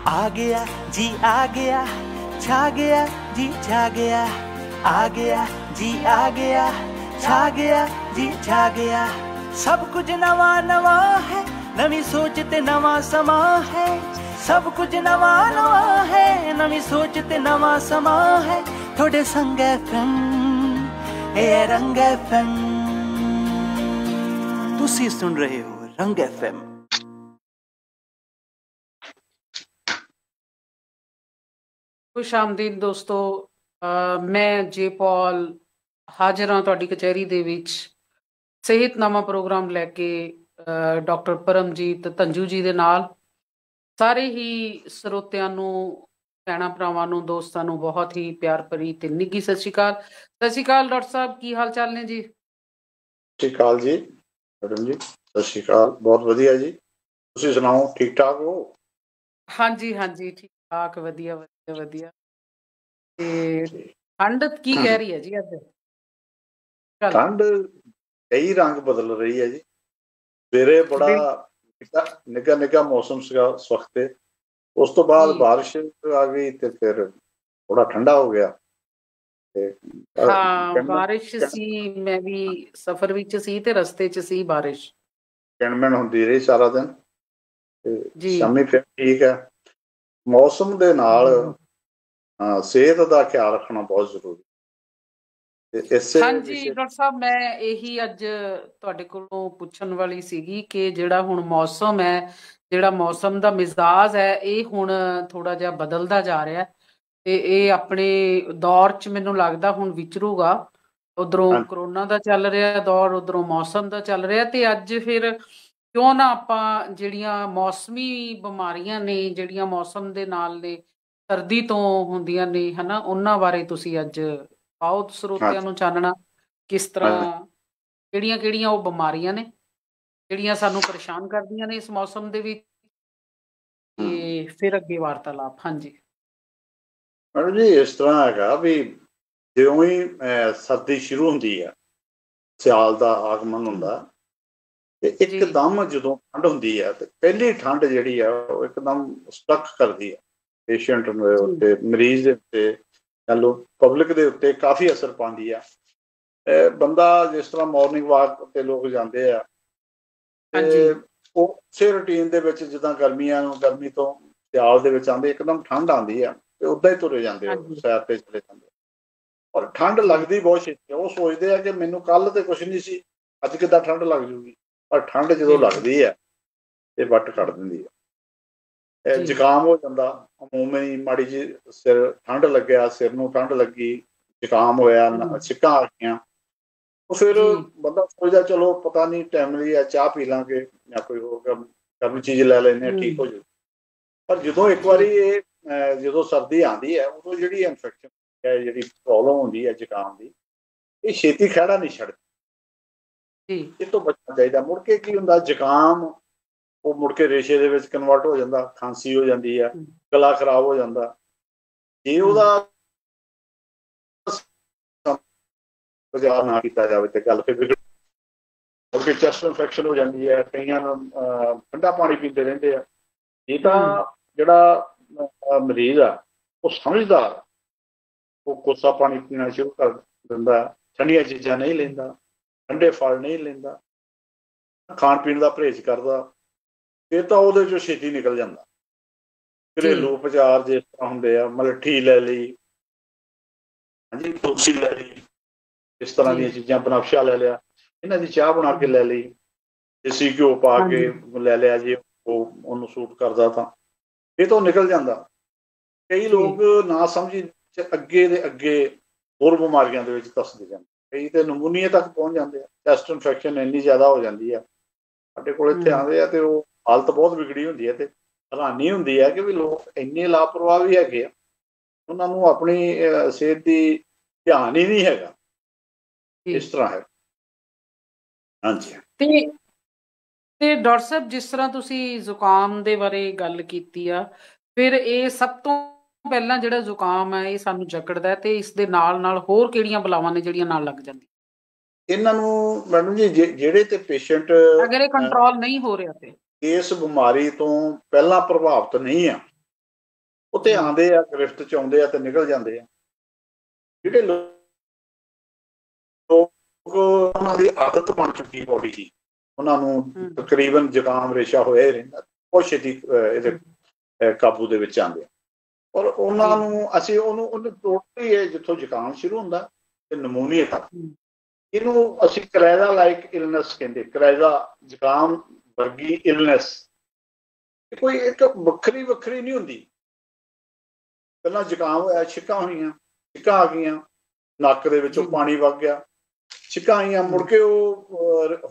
आ गया जी आ गया, छा गया जी छा गया, आ गया जी आ गया, छा गया जी छा गया। सब कुछ नवा नवा है, नवी सोच ते नवा समा है। सब कुछ नवा नवा है, नवी सोच ते नवा समा है। थोड़े संग एफएम, ए रंग एफएम। तुसी सुन रहे हो रंग एफएम। खुश आमदीद ਦੋਸਤੋ। ਮੈਂ ਜੇਪਾਲ ਹਾਜ਼ਰ ਹਾਂ ਤੁਹਾਡੀ ਕਚਹਿਰੀ ਦੇ ਵਿੱਚ ਸਿਹਤਨਾਮਾ ਪ੍ਰੋਗਰਾਮ ਲੈ ਕੇ ਡਾਕਟਰ ਪਰਮਜੀਤ ਧੰਜੂ ਜੀ ਦੇ ਨਾਲ। ਸਾਰੇ ਹੀ ਸਰੋਤਿਆਂ ਨੂੰ, ਭੈਣਾਂ ਭਰਾਵਾਂ ਨੂੰ, ਦੋਸਤਾਂ ਨੂੰ ਬਹੁਤ ਹੀ ਪਿਆਰ ਭਰੀ ਤੇ ਨਿੱਘੀ ਸਤਿ ਸ਼੍ਰੀ ਅਕਾਲ। ਸਤਿ ਸ਼੍ਰੀ ਅਕਾਲ ਡਾਕਟਰ ਸਾਹਿਬ, ਕੀ ਹਾਲ ਚਾਲ ਨੇ ਜੀ? ਸਤਿ ਸ਼੍ਰੀ ਅਕਾਲ ਜੀ ਮੈਡਮ ਜੀ, ਸਤਿ ਸ਼੍ਰੀ ਅਕਾਲ। ਬਹੁਤ ਵਧੀਆ ਜੀ, ਤੁਸੀਂ ਸੁਣਾਓ, ਠੀਕ ਠਾਕ ਹੋ? ਹਾਂਜੀ ਹਾਂਜੀ, ਠੀਕ ਠਾਕ, ਵਧੀਆ ਵਧੀਆ ਵਧੀਆ। ਤੇ ਠੰਡ ਕੀ ਕਹਿ ਰਹੀ ਹੈ ਜੀ ਅੱਜ? ਠੰਡ ਕਈ ਰੰਗ ਬਦਲ ਰਹੀ ਹੈ ਜੀ। ਸਵੇਰੇ ਬੜਾ ਨਿੱਘਾ ਨਿੱਘਾ ਮੌਸਮ ਸੀਗਾ ਉਸ ਵਕਤ ਤੇ, ਉਸ ਤੋਂ ਬਾਅਦ ਬਾਰਿਸ਼ ਆ ਗਈ ਤੇ ਫਿਰ ਥੋੜਾ ਠੰਡਾ ਹੋ ਗਿਆ। ਹਾਂ ਬਾਰਿਸ਼ ਸੀ, ਮੈਂ ਵੀ ਸਫ਼ਰ ਵਿੱਚ ਸੀ ਤੇ ਰਸਤੇ 'ਚ ਸੀ ਬਾਰਿਸ਼। ਕਿਣਮਿਣ ਹੁੰਦੀ ਰਹੀ ਸਾਰਾ ਦਿਨ ਤੇ ਸ਼ਾਮੀ ਫਿਰ ਠੀਕ ਹੈ। ਮੌਸਮ ਦੇ ਨਾਲ ਸਿਹਤ ਦਾ ਖਿਆਲ ਰੱਖਣਾ ਬਹੁਤ ਜ਼ਰੂਰੀ। ਹਾਂਜੀ ਡਾਕਟਰ ਸਾਹਿਬ, ਮੈਂ ਇਹੀ ਅੱਜ ਤੁਹਾਡੇ ਕੋਲੋਂ ਪੁੱਛਣ ਵਾਲੀ ਸੀਗੀ ਕਿ ਜਿਹੜਾ ਹੁਣ ਮੌਸਮ ਹੈ, ਜਿਹੜਾ ਮੌਸਮ ਦਾ ਮਿਜ਼ਾਜ ਹੈ, ਇਹ ਹੁਣ ਥੋੜਾ ਜਿਹਾ ਬਦਲਦਾ ਜਾ ਰਿਹਾ ਤੇ ਇਹ ਆਪਣੇ ਦੌਰ 'ਚ ਮੈਨੂੰ ਲੱਗਦਾ ਹੁਣ ਵਿਚਰੂਗਾ। ਉਧਰੋਂ ਕਰੋਨਾ ਦਾ ਚੱਲ ਰਿਹਾ ਦੌਰ, ਉਧਰੋਂ ਮੌਸਮ ਦਾ ਚੱਲ ਰਿਹਾ, ਤੇ ਅੱਜ ਫਿਰ ਕਿਉਂ ਨਾ ਆਪਾਂ ਜਿਹੜੀਆਂ ਮੌਸਮੀ ਬਿਮਾਰੀਆਂ ਨੇ, ਜਿਹੜੀਆਂ ਮੌਸਮ ਦੇ ਨਾਲ ਨੇ, ਸਰਦੀ ਤੋਂ ਹੁੰਦੀਆਂ ਨੇ ਹਨਾ, ਉਹਨਾਂ ਬਾਰੇ ਤੁਸੀਂ ਅੱਜ ਆਓ ਸਰੋਤਿਆਂ ਨੂੰ ਚਾਨਣਾ, ਕਿਸ ਤਰ੍ਹਾਂ ਕਿਹੜੀਆਂ ਕਿਹੜੀਆਂ ਉਹ ਬਿਮਾਰੀਆਂ ਨੇ ਜਿਹੜੀਆਂ ਸਾਨੂੰ ਪਰੇਸ਼ਾਨ ਕਰਦੀਆਂ ਨੇ ਇਸ ਮੌਸਮ ਦੇ ਵਿੱਚ, ਤੇ ਫਿਰ ਅੱਗੇ ਵਾਰਤਾਲਾਪ। ਹਾਂਜੀ ਮੈਡਮ ਜੀ, ਇਸ ਤਰ੍ਹਾਂ ਹੈਗਾ ਵੀ ਜਿਉਂ ਹੀ ਸਰਦੀ ਸ਼ੁਰੂ ਹੁੰਦੀ ਹੈ, ਸਿਆਲ ਦਾ ਆਗਮਨ ਹੁੰਦਾ ਤੇ ਇੱਕਦਮ ਜਦੋਂ ਠੰਡ ਹੁੰਦੀ ਹੈ ਤੇ ਪਹਿਲੀ ਠੰਡ ਜਿਹੜੀ ਆ ਉਹ ਇੱਕਦਮ ਸਟਕ ਕਰਦੀ ਹੈ ਪੇਸ਼ੈਂਟ ਦੇ ਉੱਤੇ, ਮਰੀਜ਼ ਦੇ ਉੱਤੇ, ਚਲੋ ਪਬਲਿਕ ਦੇ ਉੱਤੇ ਕਾਫੀ ਅਸਰ ਪਾਉਂਦੀ ਆ। ਬੰਦਾ ਜਿਸ ਤਰ੍ਹਾਂ ਮੋਰਨਿੰਗ ਵਾਕ ਤੇ ਲੋਕ ਜਾਂਦੇ ਆ ਤੇ ਉਹ ਉਸੇ ਰੂਟੀਨ ਦੇ ਵਿੱਚ, ਜਿੱਦਾਂ ਗਰਮੀ ਤੋਂ ਸਿਆਲ ਦੇ ਵਿੱਚ ਆਉਂਦੇ, ਇੱਕਦਮ ਠੰਡ ਆਉਂਦੀ ਆ ਤੇ ਉੱਦਾਂ ਹੀ ਤੁਰੇ ਜਾਂਦੇ ਆ, ਸੈਰ ਤੇ ਚਲੇ ਜਾਂਦੇ। ਔਰ ਠੰਡ ਲੱਗਦੀ ਬਹੁਤ ਛੇਤੀ, ਉਹ ਸੋਚਦੇ ਆ ਕਿ ਮੈਨੂੰ ਕੱਲ ਤੇ ਕੁਛ ਨਹੀਂ ਸੀ, ਅੱਜ ਕਿੱਦਾਂ ਠੰਡ ਲੱਗ ਜੂਗੀ। ਪਰ ਠੰਡ ਜਦੋਂ ਲੱਗਦੀ ਹੈ ਇਹ ਵੱਟ ਕੱਢ ਦਿੰਦੀ ਹੈ। ਜ਼ੁਕਾਮ ਹੋ ਜਾਂਦਾ, ਅਮੂਮੀ ਮਾੜੀ ਜੀ ਸਿਰ ਠੰਡ ਲੱਗਿਆ, ਸਿਰ ਨੂੰ ਠੰਡ ਲੱਗੀ, ਜ਼ੁਕਾਮ ਹੋਇਆ, ਛਿੱਕਾਂ ਆ ਗਈਆਂ, ਉਹ ਫਿਰ ਬੰਦਾ ਸੋਚਦਾ ਚਲੋ ਪਤਾ ਨਹੀਂ ਟਾਈਮਲੀ ਆ, ਚਾਹ ਪੀ ਲਾਂਗੇ ਜਾਂ ਕੋਈ ਹੋਰ ਗਰਮ ਚੀਜ਼ ਲੈ ਲੈਂਦੇ ਹਾਂ, ਠੀਕ ਹੋ ਜਾਊ। ਪਰ ਜਦੋਂ ਇੱਕ ਵਾਰੀ ਇਹ ਜਦੋਂ ਸਰਦੀ ਆਉਂਦੀ ਹੈ, ਉਦੋਂ ਜਿਹੜੀ ਇਨਫੈਕਸ਼ਨ ਹੈ, ਜਿਹੜੀ ਪ੍ਰੋਬਲਮ ਹੁੰਦੀ ਹੈ ਜ਼ੁਕਾਮ ਦੀ, ਇਹ ਛੇਤੀ ਖਹਿੜਾ ਨਹੀਂ ਛੱਡਦੀ। ਇਹ ਤੋਂ ਬਚਣਾ ਚਾਹੀਦਾ। ਮੁੜ ਕੇ ਕੀ ਹੁੰਦਾ, ਜ਼ੁਕਾਮ ਉਹ ਮੁੜ ਕੇ ਰੇਸ਼ੇ ਦੇ ਵਿੱਚ ਕਨਵਰਟ ਹੋ ਜਾਂਦਾ, ਖਾਂਸੀ ਹੋ ਜਾਂਦੀ ਹੈ, ਗਲਾ ਖਰਾਬ ਹੋ ਜਾਂਦਾ। ਜੇ ਉਹਦਾ ਬਚਾਅ ਨਾ ਕੀਤਾ ਜਾਵੇ ਤੇ ਗੱਲ ਫਿਰ ਵਿਗੜ, ਕਿਉਂਕਿ ਚੈਸਟ ਇਨਫੈਕਸ਼ਨ ਹੋ ਜਾਂਦੀ ਹੈ। ਕਈਆਂ ਨੂੰ ਠੰਡਾ ਪਾਣੀ ਪੀਂਦੇ ਰਹਿੰਦੇ ਆ। ਇਹ ਤਾਂ ਜਿਹੜਾ ਮਰੀਜ਼ ਆ ਉਹ ਸਮਝਦਾਰ, ਉਹ ਕੋਸਾ ਪਾਣੀ ਪੀਣਾ ਸ਼ੁਰੂ ਕਰ ਦਿੰਦਾ, ਠੰਡੀਆਂ ਚੀਜ਼ਾਂ ਨਹੀਂ ਲੈਂਦਾ, ਠੰਡੇ ਫਲ ਨਹੀਂ ਲੈਂਦਾ, ਖਾਣ ਪੀਣ ਦਾ ਪਰਹੇਜ਼ ਕਰਦਾ, ਫਿਰ ਤਾਂ ਉਹਦੇ ਚੋਂ ਛੇਤੀ ਨਿਕਲ ਜਾਂਦਾ। ਘਰੇਲੂ ਉਪਚਾਰ ਜਿਸ ਤਰ੍ਹਾਂ ਹੁੰਦੇ ਆ, ਮਲੱਠੀ ਲੈ ਲਈ, ਹਾਂਜੀ, ਤੁਲਸੀ ਲੈ ਲਈ, ਇਸ ਤਰ੍ਹਾਂ ਦੀਆਂ ਚੀਜ਼ਾਂ, ਬਨਫਸ਼ਾ ਲੈ ਲਿਆ, ਇਹਨਾਂ ਦੀ ਚਾਹ ਬਣਾ ਕੇ ਲੈ ਲਈ, ਦੇਸੀ ਘਿਓ ਪਾ ਕੇ ਲੈ ਲਿਆ, ਜੇ ਉਹ ਉਹਨੂੰ ਸੂਟ ਕਰਦਾ ਤਾਂ ਇਹ ਤੋਂ ਨਿਕਲ ਜਾਂਦਾ। ਕਈ ਲੋਕ ਨਾ ਸਮਝੀ ਅੱਗੇ ਦੇ ਅੱਗੇ ਹੋਰ ਬਿਮਾਰੀਆਂ ਦੇ ਵਿੱਚ ਧੱਸਦੇ ਜਾਂਦੇ, ਕਈ ਤੇ ਨਮੂਨੀਏ ਤੱਕ ਪਹੁੰਚ ਜਾਂਦੇ ਆ। ਚੈਸਟ ਇਨਫੈਕਸ਼ਨ ਇੰਨੀ ਜ਼ਿਆਦਾ ਹੋ ਜਾਂਦੀ ਆ, ਸਾਡੇ ਕੋਲ ਇੱਥੇ ਆਉਂਦੇ ਆ ਤੇ ਉਹ ਹਾਲਤ ਬਹੁਤ ਵਿਗੜੀ ਹੁੰਦੀ ਹੈ। ਤੇ ਹੈਰਾਨੀ ਹੁੰਦੀ ਹੈ ਕਿ ਵੀ ਲੋਕ ਇੰਨੇ ਲਾਪਰਵਾਹ ਵੀ ਹੈਗੇ ਆ, ਉਹਨਾਂ ਨੂੰ ਆਪਣੀ ਸਿਹਤ ਦੀ ਧਿਆਨ ਹੀ ਨਹੀਂ ਹੈਗਾ। ਇਸ ਤਰ੍ਹਾਂ ਹੈ। ਹਾਂਜੀ। ਤੇ ਡਾਕਟਰ ਸਾਹਿਬ, ਜਿਸ ਤਰ੍ਹਾਂ ਤੁਸੀਂ ਜ਼ੁਕਾਮ ਦੇ ਬਾਰੇ ਗੱਲ ਕੀਤੀ ਆ, ਫਿਰ ਇਹ ਸਭ ਤੋਂ ਪਹਿਲਾਂ ਜਿਹੜਾ ਜ਼ੁਕਾਮ ਹੈ ਇਹ ਸਾਨੂੰ ਜਕੜਦਾ, ਤੇ ਇਸ ਦੇ ਨਾਲ ਨਾਲ ਹੋਰ ਕਿਹੜੀਆਂ ਬਲਾਵਾਂ ਨੇ ਜਿਹੜੀਆਂ ਨਾਲ ਲੱਗ ਜਾਂਦੀਆਂ? ਇਹਨਾਂ ਨੂੰ ਮੈਡਮ ਜੀ ਜਿਹੜੇ ਤੇ ਪੇਸ਼ੈਂਟ ਅਗਰ ਇਹ ਕੰਟਰੋਲ ਨਹੀਂ ਹੋ ਰਿਹਾ ਤੇ ਇਸ ਬਿਮਾਰੀ ਤੋਂ ਪਹਿਲਾਂ ਪ੍ਰਭਾਵਿਤ ਨਹੀਂ ਆ, ਉਹ ਤੇ ਆਉਂਦੇ ਆ, ਗ੍ਰਿਫਤ ਚ ਆਉਂਦੇ ਆ ਤੇ ਨਿਕਲ ਜਾਂਦੇ ਆ। ਜਿਹੜੇ ਲੋਕ ਉਹਨਾਂ ਦੀ ਆਦਤ ਬਣ ਚੁੱਕੀ ਬੋਡੀ ਦੀ, ਉਹਨਾਂ ਨੂੰ ਤਕਰੀਬਨ ਜ਼ੁਕਾਮ ਰੇਸ਼ਾ ਹੋਇਆ ਹੀ ਰਹਿੰਦਾ, ਬਹੁਤ ਛੇਤੀ ਇਹਦੇ ਕਾਬੂ ਦੇ ਵਿੱਚ ਆਉਂਦੇ ਆ। ਔਰ ਉਹਨਾਂ ਨੂੰ ਅਸੀਂ ਉਹਨੂੰ ਟੋਟਲੀ ਜਿੱਥੋਂ ਜ਼ੁਕਾਮ ਸ਼ੁਰੂ ਹੁੰਦਾ ਤੇ ਨਮੂਨੀਆ ਤੱਕ, ਇਹਨੂੰ ਅਸੀਂ ਕਰੈਜ਼ਾ ਲਾਈਕ ਇਲਨੈਸ ਕਹਿੰਦੇ। ਕਰੈਜ਼ਾ ਜ਼ੁਕਾਮ ਵਰਗੀ ਇਲਨੈਸ ਕੋਈ ਇੱਕ ਵੱਖਰੀ ਨਹੀਂ ਹੁੰਦੀ। ਪਹਿਲਾਂ ਜ਼ੁਕਾਮ ਹੋਇਆ, ਛਿੱਕਾਂ ਹੋਈਆਂ, ਛਿੱਕਾਂ ਆ ਗਈਆਂ, ਨੱਕ ਦੇ ਵਿੱਚੋਂ ਪਾਣੀ ਵਗ ਗਿਆ, ਛਿੱਕਾਂ ਆਈਆਂ, ਮੁੜ ਕੇ ਉਹ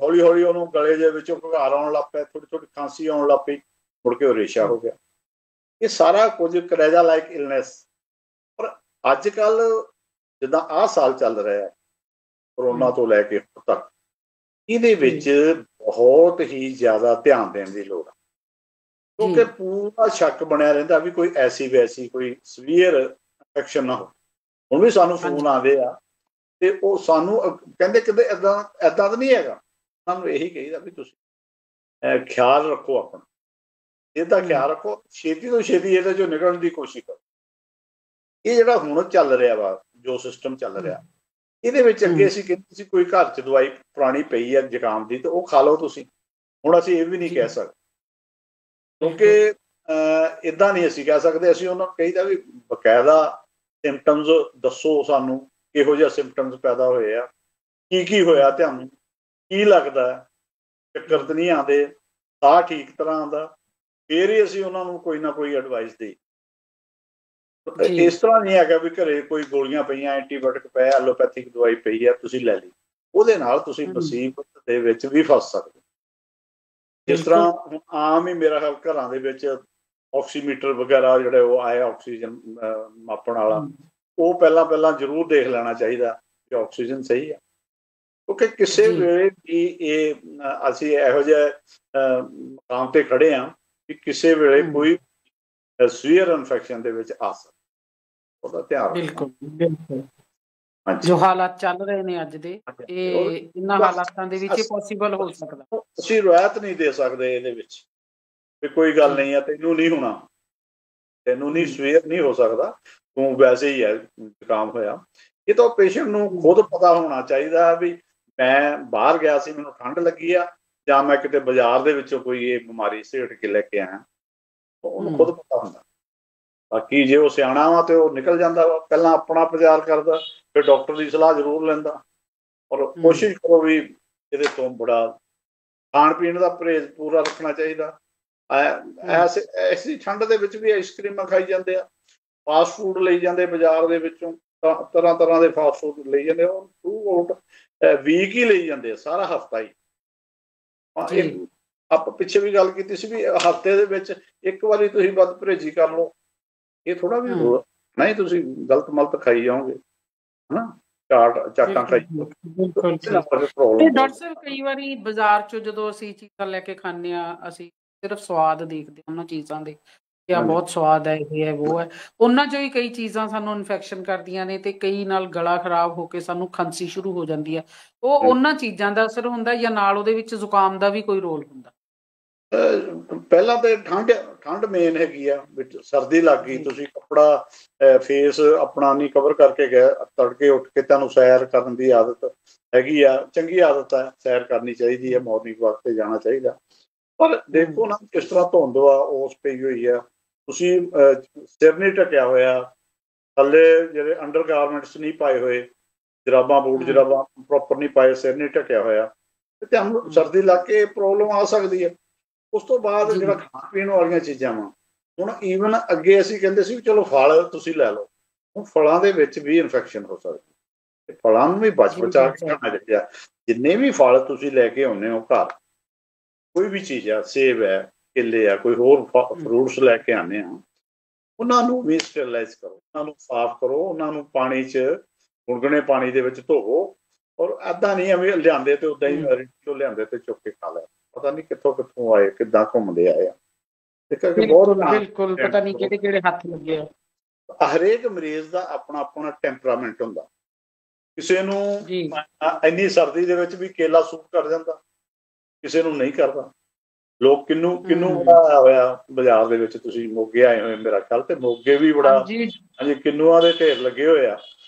ਹੌਲੀ ਹੌਲੀ ਉਹਨੂੰ ਗਲੇ ਦੇ ਵਿੱਚੋਂ ਘੁਗਾਰ ਆਉਣ ਲੱਗ ਪਿਆ, ਥੋੜੀ ਥੋੜੀ ਖਾਂਸੀ ਆਉਣ ਲੱਗ ਪਈ, ਮੁੜ ਕੇ ਉਹ ਰੇਸ਼ਾ ਹੋ ਗਿਆ। ਇਹ ਸਾਰਾ ਕੁਝ ਕਰੈਜ਼ਾ ਲਾਈਕ ਇਲਨੈਸ। ਪਰ ਅੱਜ ਕੱਲ ਜਿੱਦਾਂ ਆਹ ਸਾਲ ਚੱਲ ਰਿਹਾ ਕਰੋਨਾ ਤੋਂ ਲੈ ਕੇ ਹੁਣ ਤੱਕ, ਇਹਦੇ ਵਿੱਚ ਬਹੁਤ ਹੀ ਜ਼ਿਆਦਾ ਧਿਆਨ ਦੇਣ ਦੀ ਲੋੜ ਹੈ, ਕਿਉਂਕਿ ਪੂਰਾ ਸ਼ੱਕ ਬਣਿਆ ਰਹਿੰਦਾ ਵੀ ਕੋਈ ਐਸੀ ਵੈਸੀ ਕੋਈ ਸਵੀਅਰ ਇਨਫੈਕਸ਼ਨ ਨਾ ਹੋ। ਹੁਣ ਵੀ ਸਾਨੂੰ ਫੋਨ ਆਉਂਦੇ ਆ ਤੇ ਉਹ ਸਾਨੂੰ ਕਹਿੰਦੇ ਕਿਤੇ ਏਦਾਂ ਤਾਂ ਨਹੀਂ ਹੈਗਾ। ਸਾਨੂੰ ਇਹੀ ਕਹੀਦਾ ਵੀ ਤੁਸੀਂ ਖਿਆਲ ਰੱਖੋ ਆਪਣਾ, ਇਹਦਾ ਖਿਆਲ ਰੱਖੋ, ਛੇਤੀ ਤੋਂ ਛੇਤੀ ਇਹਦੇ ਚੋਂ ਨਿਕਲਣ ਦੀ ਕੋਸ਼ਿਸ਼ ਕਰੋ। ਇਹ ਜਿਹੜਾ ਹੁਣ ਚੱਲ ਰਿਹਾ ਵਾ, ਜੋ ਸਿਸਟਮ ਚੱਲ ਰਿਹਾ, ਇਹਦੇ ਵਿੱਚ ਅੱਗੇ ਅਸੀਂ ਕਹਿੰਦੇ ਸੀ ਕੋਈ ਘਰ 'ਚ ਦਵਾਈ ਪੁਰਾਣੀ ਪਈ ਹੈ ਜ਼ੁਕਾਮ ਦੀ ਤੇ ਉਹ ਖਾ ਲਓ ਤੁਸੀਂ। ਹੁਣ ਅਸੀਂ ਇਹ ਵੀ ਨਹੀਂ ਕਹਿ ਸਕਦੇ, ਕਿਉਂਕਿ ਇੱਦਾਂ ਨਹੀਂ ਅਸੀਂ ਕਹਿ ਸਕਦੇ। ਅਸੀਂ ਉਹਨਾਂ ਨੂੰ ਕਹੀਦਾ ਵੀ ਬਕਾਇਦਾ ਸਿੰਪਟਮਸ ਦੱਸੋ ਸਾਨੂੰ, ਕਿਹੋ ਜਿਹਾ ਸਿੰਪਟਮਸ ਪੈਦਾ ਹੋਏ ਆ, ਕੀ ਹੋਇਆ, ਤੁਹਾਨੂੰ ਕੀ ਲੱਗਦਾ, ਚੱਕਰ ਤਾਂ ਨਹੀਂ ਆਉਂਦੇ, ਸਾਹ ਠੀਕ ਤਰ੍ਹਾਂ ਆਉਂਦਾ, ਫਿਰ ਹੀ ਅਸੀਂ ਉਹਨਾਂ ਨੂੰ ਕੋਈ ਨਾ ਕੋਈ ਐਡਵਾਈਸ ਦੇਈ। ਇਸ ਤਰ੍ਹਾਂ ਨਹੀਂ ਹੈਗਾ ਵੀ ਘਰੇ ਕੋਈ ਗੋਲੀਆਂ ਪਈਆਂ, ਐਂਟੀਬਾਇਓਟਿਕ ਪਿਆ, ਐਲੋਪੈਥਿਕ ਦਵਾਈ ਪਈ ਆ, ਤੁਸੀਂ ਲੈ ਲਈ, ਉਹਦੇ ਨਾਲ ਤੁਸੀਂ ਮੁਸੀਬਤ ਦੇ ਵਿੱਚ ਵੀ ਫਸ ਸਕਦੇ। ਜਿਸ ਤਰ੍ਹਾਂ ਹੁਣ ਆਮ ਹੀ ਮੇਰਾ ਖਿਆਲ ਘਰਾਂ ਦੇ ਵਿੱਚ ਆਕਸੀਮੀਟਰ ਵਗੈਰਾ ਜਿਹੜੇ ਉਹ ਆਏ ਆਕਸੀਜਨ ਮਾਪਣ ਵਾਲਾ, ਉਹ ਪਹਿਲਾਂ ਜ਼ਰੂਰ ਦੇਖ ਲੈਣਾ ਚਾਹੀਦਾ ਕਿ ਆਕਸੀਜਨ ਸਹੀ ਆ, ਕਿਉਂਕਿ ਕਿਸੇ ਵੇਲੇ ਵੀ ਇਹ ਅਸੀਂ ਇਹੋ ਜਿਹੇ ਮਕਾਮ ਤੇ ਖੜੇ ਹਾਂ ਕਿ ਕਿਸੇ ਵੇਲੇ ਕੋਈ ਸਵੀਅਰ ਇਨਫੈਕਸ਼ਨ ਦੇ ਵਿੱਚ ਆ ਸਕਦਾ, ਉਹਦਾ ਧਿਆਨ। ਬਿਲਕੁਲ ਜੋ ਹਾਲਾਤ ਚੱਲ ਰਹੇ ਨੇ ਅੱਜ ਦੇ, ਇਹ ਇਹਨਾਂ ਹਾਲਾਤਾਂ ਦੇ ਵਿੱਚ ਪੋਸੀਬਲ ਹੋ ਸਕਦਾ। ਅਸੀਂ ਰਿਆਇਤ ਨਹੀਂ ਦੇ ਸਕਦੇ ਇਹਦੇ ਵਿੱਚ ਵੀ ਕੋਈ ਗੱਲ ਨਹੀਂ ਆ, ਤੈਨੂੰ ਨਹੀਂ ਹੋਣਾ, ਤੈਨੂੰ ਨਹੀਂ ਸਵੇਅਰ ਨਹੀਂ ਹੋ ਸਕਦਾ, ਤੂੰ ਵੈਸੇ ਹੀ ਹੈ ਜ਼ੁਕਾਮ ਹੋਇਆ। ਇਹ ਤਾਂ ਪੇਸ਼ੈਂਟ ਨੂੰ ਖੁਦ ਪਤਾ ਹੋਣਾ ਚਾਹੀਦਾ ਵੀ ਮੈਂ ਬਾਹਰ ਗਿਆ ਸੀ, ਮੈਨੂੰ ਠੰਡ ਲੱਗੀ ਆ, ਜਾਂ ਮੈਂ ਕਿਤੇ ਬਾਜ਼ਾਰ ਦੇ ਵਿੱਚੋਂ ਕੋਈ ਇਹ ਬਿਮਾਰੀ ਸੇਟ ਕੇ ਲੈ ਕੇ ਆਇਆ, ਉਹਨੂੰ ਖੁਦ ਪਤਾ ਹੁੰਦਾ। ਬਾਕੀ ਜੇ ਉਹ ਸਿਆਣਾ ਵਾ ਤੇ ਉਹ ਨਿਕਲ ਜਾਂਦਾ ਵਾ, ਪਹਿਲਾਂ ਆਪਣਾ ਪ੍ਰਚਾਰ ਕਰਦਾ, ਫਿਰ ਡਾਕਟਰ ਦੀ ਸਲਾਹ ਜ਼ਰੂਰ ਲੈਂਦਾ। ਔਰ ਕੋਸ਼ਿਸ਼ ਕਰੋ ਵੀ ਇਹਦੇ ਤੋਂ ਬੜਾ ਖਾਣ ਪੀਣ ਦਾ ਪਰਹੇਜ਼ ਪੂਰਾ ਰੱਖਣਾ ਚਾਹੀਦਾ। ਐਸੀ ਠੰਡ ਦੇ ਵਿੱਚ ਵੀ ਆਈਸਕ੍ਰੀਮਾਂ ਖਾਈ ਜਾਂਦੇ ਆ, ਫਾਸਟ ਫੂਡ ਲਈ ਜਾਂਦੇ ਬਾਜ਼ਾਰ ਦੇ ਵਿੱਚੋਂ, ਤਰ੍ਹਾਂ ਦੇ ਫਾਸਟ ਫੂਡ ਲਈ ਜਾਂਦੇ, ਉਹ ਥਰੂ ਆਊਟ ਵੀਕ ਹੀ ਲਈ ਜਾਂਦੇ ਆ, ਸਾਰਾ ਹਫ਼ਤਾ ਹੀ। ਆਪਾਂ ਪਿੱਛੇ ਵੀ ਗੱਲ ਕੀਤੀ ਸੀ ਵੀ ਹਫ਼ਤੇ ਦੇ ਵਿੱਚ ਇੱਕ ਵਾਰੀ ਤੁਸੀਂ ਵੱਧ ਪਰਹੇਜ਼ੀ ਕਰ ਲਓ, ਇਹ ਥੋੜਾ ਵੀ ਨਹੀਂ ਤੁਸੀਂ ਗਲਤ ਮਲਤ ਖਾਈ ਜਾਓਗੇ, ਹਨਾ, ਚਾਟਾਂ ਖਾਈ। ਡਾਕਟਰ ਸਾਹਿਬ ਕਈ ਵਾਰੀ ਬਾਜ਼ਾਰ ਚੋਂ ਜਦੋਂ ਅਸੀਂ ਚੀਜ਼ਾਂ ਲੈ ਕੇ ਖਾਂਦੇ ਆ, ਅਸੀਂ ਸਿਰਫ ਸਵਾਦ ਦੇਖਦੇ ਉਹਨਾਂ ਚੀਜ਼ਾਂ ਦੇ, ਕਿ ਆ ਬਹੁਤ ਸਵਾਦ ਹੈ, ਇਹ ਹੈ ਉਹ ਹੈ, ਉਹਨਾਂ ਚੋਂ ਹੀ ਕਈ ਚੀਜ਼ਾਂ ਸਾਨੂੰ ਇਨਫੈਕਸ਼ਨ ਕਰਦੀਆਂ ਨੇ ਤੇ ਕਈ ਨਾਲ ਗਲਾ ਖਰਾਬ ਹੋ ਕੇ ਸਾਨੂੰ ਖਾਂਸੀ ਸ਼ੁਰੂ ਹੋ ਜਾਂਦੀ ਹੈ। ਉਹ ਉਹਨਾਂ ਚੀਜ਼ਾਂ ਦਾ ਅਸਰ ਹੁੰਦਾ ਜਾਂ ਨਾਲ ਉਹਦੇ ਵਿੱਚ ਜ਼ੁਕਾਮ ਦਾ ਵੀ ਕੋਈ ਰੋਲ ਹੁੰਦਾ? ਪਹਿਲਾਂ ਤੇ ਠੰਡ ਮੇਨ ਹੈਗੀ ਆ, ਵਿੱਚ ਸਰਦੀ ਲੱਗ ਗਈ, ਤੁਸੀਂ ਕੱਪੜਾ ਫੇਸ ਆਪਣਾ ਨਹੀਂ ਕਵਰ ਕਰਕੇ ਗਏ, ਤੜਕੇ ਉੱਠ ਕੇ ਤੁਹਾਨੂੰ ਸੈਰ ਕਰਨ ਦੀ ਆਦਤ ਹੈਗੀ ਆ, ਚੰਗੀ ਆਦਤ ਹੈ, ਸੈਰ ਕਰਨੀ ਚਾਹੀਦੀ ਹੈ, ਮਾਰਨਿੰਗ ਵਾਕ ਤੇ ਜਾਣਾ ਚਾਹੀਦਾ। ਪਰ ਦੇਖੋ ਨਾ ਕਿਸ ਤਰ੍ਹਾਂ ਧੁੰਦ ਆ, ਉਸ ਪਈ ਹੋਈ ਆ, ਤੁਸੀਂ ਸਿਰ ਨਹੀਂ ਢੱਕਿਆ ਹੋਇਆ, ਥੱਲੇ ਜਿਹੜੇ ਅੰਡਰ ਗਾਰਮੈਂਟਸ ਨਹੀਂ ਪਾਏ ਹੋਏ, ਜਰਾਬਾਂ ਬੂਟ ਜਰਾਬਾਂ ਪ੍ਰੋਪਰ ਨਹੀਂ ਪਾਏ, ਸਿਰ ਨਹੀਂ ਢੱਕਿਆ ਹੋਇਆ, ਤੇ ਤੁਹਾਨੂੰ ਸਰਦੀ ਲੱਗ ਕੇ ਪ੍ਰੋਬਲਮ ਆ ਸਕਦੀ ਹੈ। ਉਸ ਤੋਂ ਬਾਅਦ ਜਿਹੜਾ ਖਾਣ ਪੀਣ ਵਾਲੀਆਂ ਚੀਜ਼ਾਂ ਵਾ, ਹੁਣ ਈਵਨ ਅੱਗੇ ਅਸੀਂ ਕਹਿੰਦੇ ਸੀ ਵੀ ਚਲੋ ਫਲ ਤੁਸੀਂ ਲੈ ਲਓ, ਹੁਣ ਫਲਾਂ ਦੇ ਵਿੱਚ ਵੀ ਇਨਫੈਕਸ਼ਨ ਹੋ ਸਕਦੀ ਹੈ, ਫਲਾਂ ਨੂੰ ਵੀ ਬਚਾ ਕੇ ਖਾਣਾ ਚਾਹੀਦਾ। ਜਿੰਨੇ ਵੀ ਫਲ ਤੁਸੀਂ ਲੈ ਕੇ ਆਉਂਦੇ ਹੋ ਘਰ, ਕੋਈ ਵੀ ਚੀਜ਼ ਆ, ਸੇਬ ਹੈ, ਕੇਲੇ ਆ, ਕੋਈ ਹੋਰ ਫਰੂਟਸ ਲੈ ਕੇ ਆਉਂਦੇ ਆ, ਉਹਨਾਂ ਨੂੰ ਵੀ ਸਟਰਲਾਈਜ਼ ਕਰੋ, ਉਹਨਾਂ ਨੂੰ ਸਾਫ਼ ਕਰੋ, ਉਹਨਾਂ ਨੂੰ ਪਾਣੀ 'ਚ ਗੁਣਗੁਣੇ ਪਾਣੀ ਦੇ ਵਿੱਚ ਧੋਵੋ। ਔਰ ਏਦਾਂ ਨਹੀਂ ਐਵੇਂ ਲਿਆਂਦੇ ਤੇ ਉੱਦਾਂ ਹੀ ਰਿਟੋ ਲਿਆਂਦੇ ਤੇ ਚੁੱਕ ਕੇ ਖਾ ਲਿਆ, ਪਤਾ ਨਹੀਂ ਕਿੱਥੋਂ ਆਏ, ਕਿੱਦਾਂ ਘੁੰਮਦੇ ਆਏ ਆ। ਬਿਲਕੁਲ ਪਤਾ ਨਹੀਂ ਕਿਹੜੇ ਹੱਥ ਲੱਗੇ ਆ। ਹਰੇਕ ਮਰੀਜ਼ ਦਾ ਆਪਣਾ ਟੈਂਪਰਾਮੈਂਟ ਹੁੰਦਾ, ਕਿਸੇ ਨੂੰ ਜੀ ਇੰਨੀ ਸਰਦੀ ਦੇ ਵਿੱਚ ਵੀ ਕੇਲਾ ਸੂਟ ਕਰ ਜਾਂਦਾ, ਕਿਸੇ ਨੂੰ ਨਹੀਂ ਕਰਦਾ। ਲੋਕ ਕਿੰਨੂ ਆਇਆ ਹੋਇਆ ਬਾਜ਼ਾਰ ਦੇ ਵਿੱਚ, ਤੁਸੀਂ ਮੋਗੇ ਆਏ ਹੋਏ ਮੇਰਾ ਖਿਆਲ, ਤੇ ਮੋਗੇ ਵੀ ਬੜਾ ਹਾਂਜੀ ਕਿੰਨੂਆਂ ਦੇ ਢੇਰ ਲੱਗੇ ਹੋਏ ਆ।